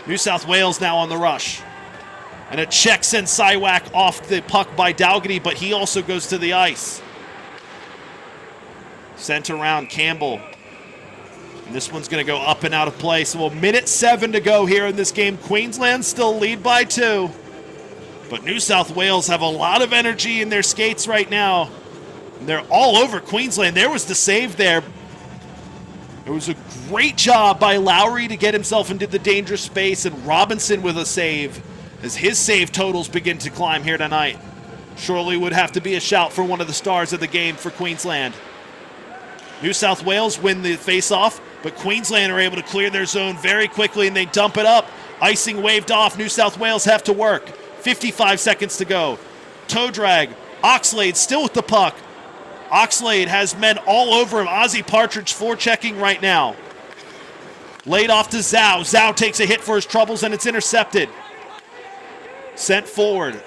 New South Wales now on the rush. And a check sends Siwak off the puck by Dougherty, but he also goes to the ice. Sent around Campbell. And this one's going to go up and out of play. So 1:07 to go here in this game. Queensland still lead by 2. But New South Wales have a lot of energy in their skates right now. And they're all over Queensland. There was the save there. It was a great job by Lowry to get himself into the dangerous space, and Robinson with a save as his save totals begin to climb here tonight. Surely would have to be a shout for one of the stars of the game for Queensland. New South Wales win the face-off, but Queensland are able to clear their zone very quickly, and they dump it up. Icing waved off. New South Wales have to work. 55 seconds to go. Toe drag. Oxlade still with the puck. Oxlade has men all over him. Ozzy Partridge forechecking right now. Laid off to Zhao. Zhao takes a hit for his troubles, and it's intercepted. Sent forward.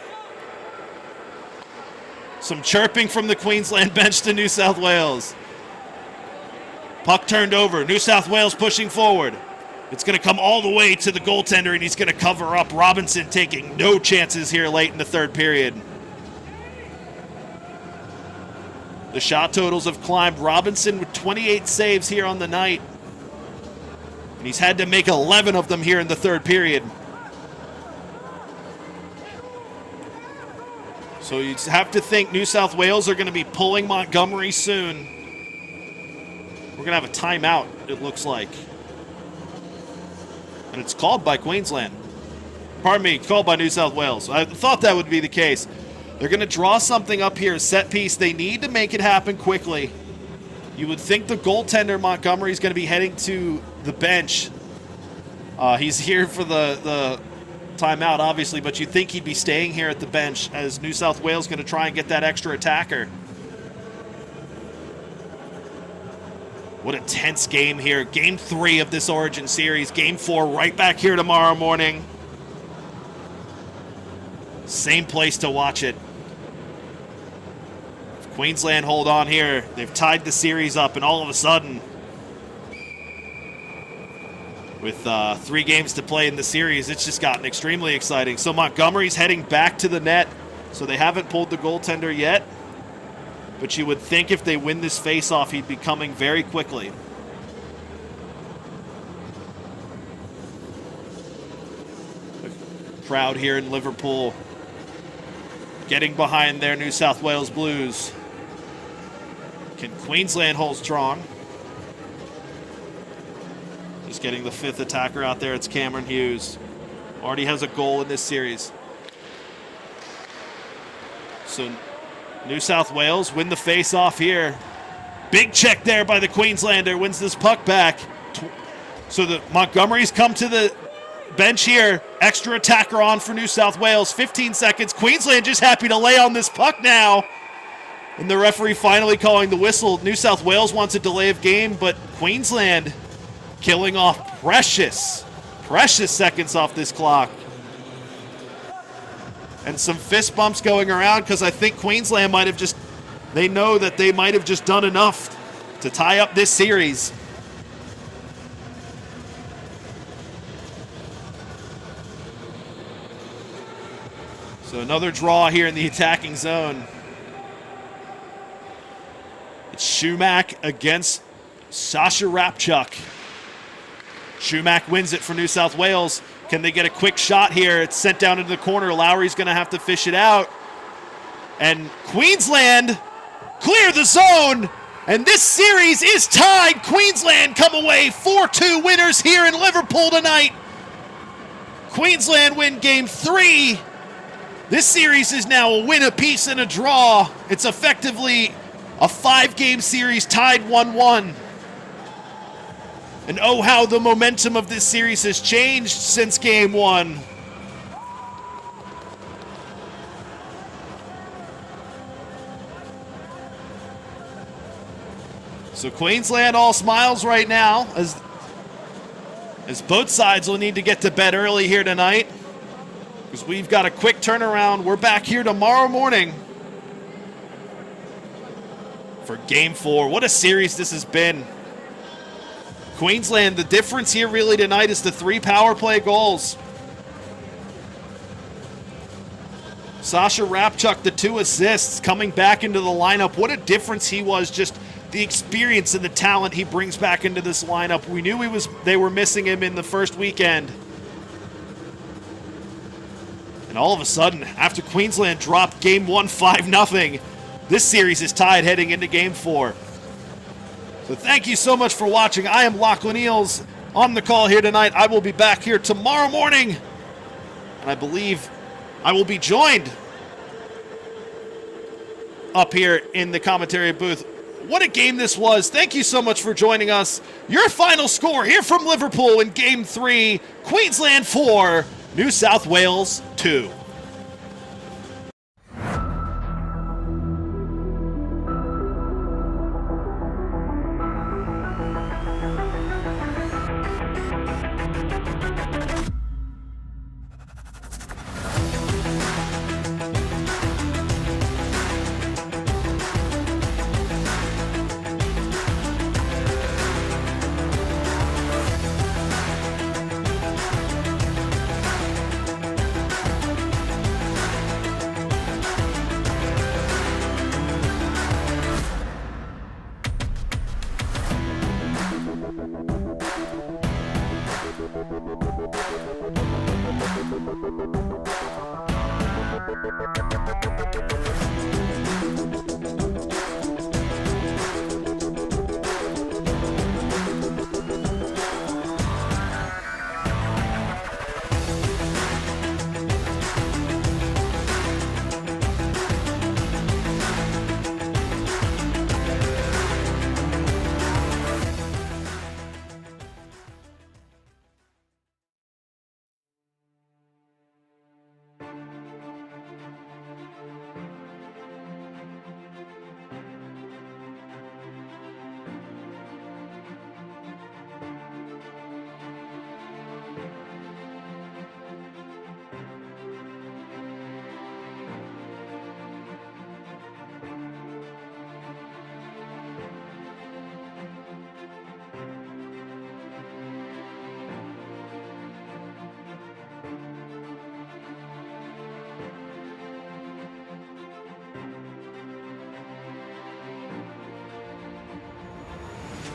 Some chirping from the Queensland bench to New South Wales. Puck turned over. New South Wales pushing forward. It's going to come all the way to the goaltender, and he's going to cover up. Robinson taking no chances here late in the third period. The shot totals have climbed. Robinson with 28 saves here on the night. And he's had to make 11 of them here in the third period. So you have to think New South Wales are going to be pulling Montgomery soon. We're going to have a timeout, it looks like. And it's called by Queensland. Pardon me, called by New South Wales. I thought that would be the case. They're going to draw something up here, set piece. They need to make it happen quickly. You would think the goaltender, Montgomery, is going to be heading to the bench. He's here for the timeout, obviously, but you'd think he'd be staying here at the bench as New South Wales going to try and get that extra attacker. What a tense game here. Game 3 of this Origin Series. Game 4 right back here tomorrow morning. Same place to watch it. If Queensland hold on here, they've tied the series up, and all of a sudden, with 3 games to play in the series, it's just gotten extremely exciting. So Montgomery's heading back to the net, so they haven't pulled the goaltender yet. But you would think if they win this face-off, he'd be coming very quickly. The crowd here in Liverpool getting behind their New South Wales Blues. Can Queensland hold strong? Just getting the 5th attacker out there. It's Cameron Hughes. Already has a goal in this series. So New South Wales win the face-off here. Big check there by the Queenslander. Wins this puck back. So the Montgomery's come to the bench here. Extra attacker on for New South Wales. 15 seconds. Queensland just happy to lay on this puck now. And the referee finally calling the whistle. New South Wales wants a delay of game, but Queensland killing off precious seconds off this clock. and some fist bumps going around because I think Queensland might have they know that they might have just done enough to tie up this series. So another draw here in the attacking zone. It's Shumak against Sasha Rapchuk. Shumak wins it for New South Wales. Can they get a quick shot here? It's sent down into the corner. Lowry's going to have to fish it out. And Queensland clear the zone. And this series is tied. Queensland come away 4-2 winners here in Liverpool tonight. Queensland win game 3. This series is now a win apiece and a draw. It's effectively a 5-game series tied 1-1. And oh, how the momentum of this series has changed since game 1. So Queensland all smiles right now as both sides will need to get to bed early here tonight, because we've got a quick turnaround. We're back here tomorrow morning for game 4. What a series this has been. Queensland, the difference here really tonight is the 3 power play goals. Sasha Rapchuk, the 2 assists, coming back into the lineup. What a difference he was, just the experience and the talent he brings back into this lineup. We knew they were missing him in the first weekend. And all of a sudden, after Queensland dropped game 1 5-0, this series is tied heading into game 4. So thank you so much for watching. I am Lachlan Eels on the call here tonight. I will be back here tomorrow morning, and I believe I will be joined up here in the commentary booth. What a game this was. Thank you so much for joining us. Your final score here from Liverpool in game 3, Queensland 4, New South Wales 2.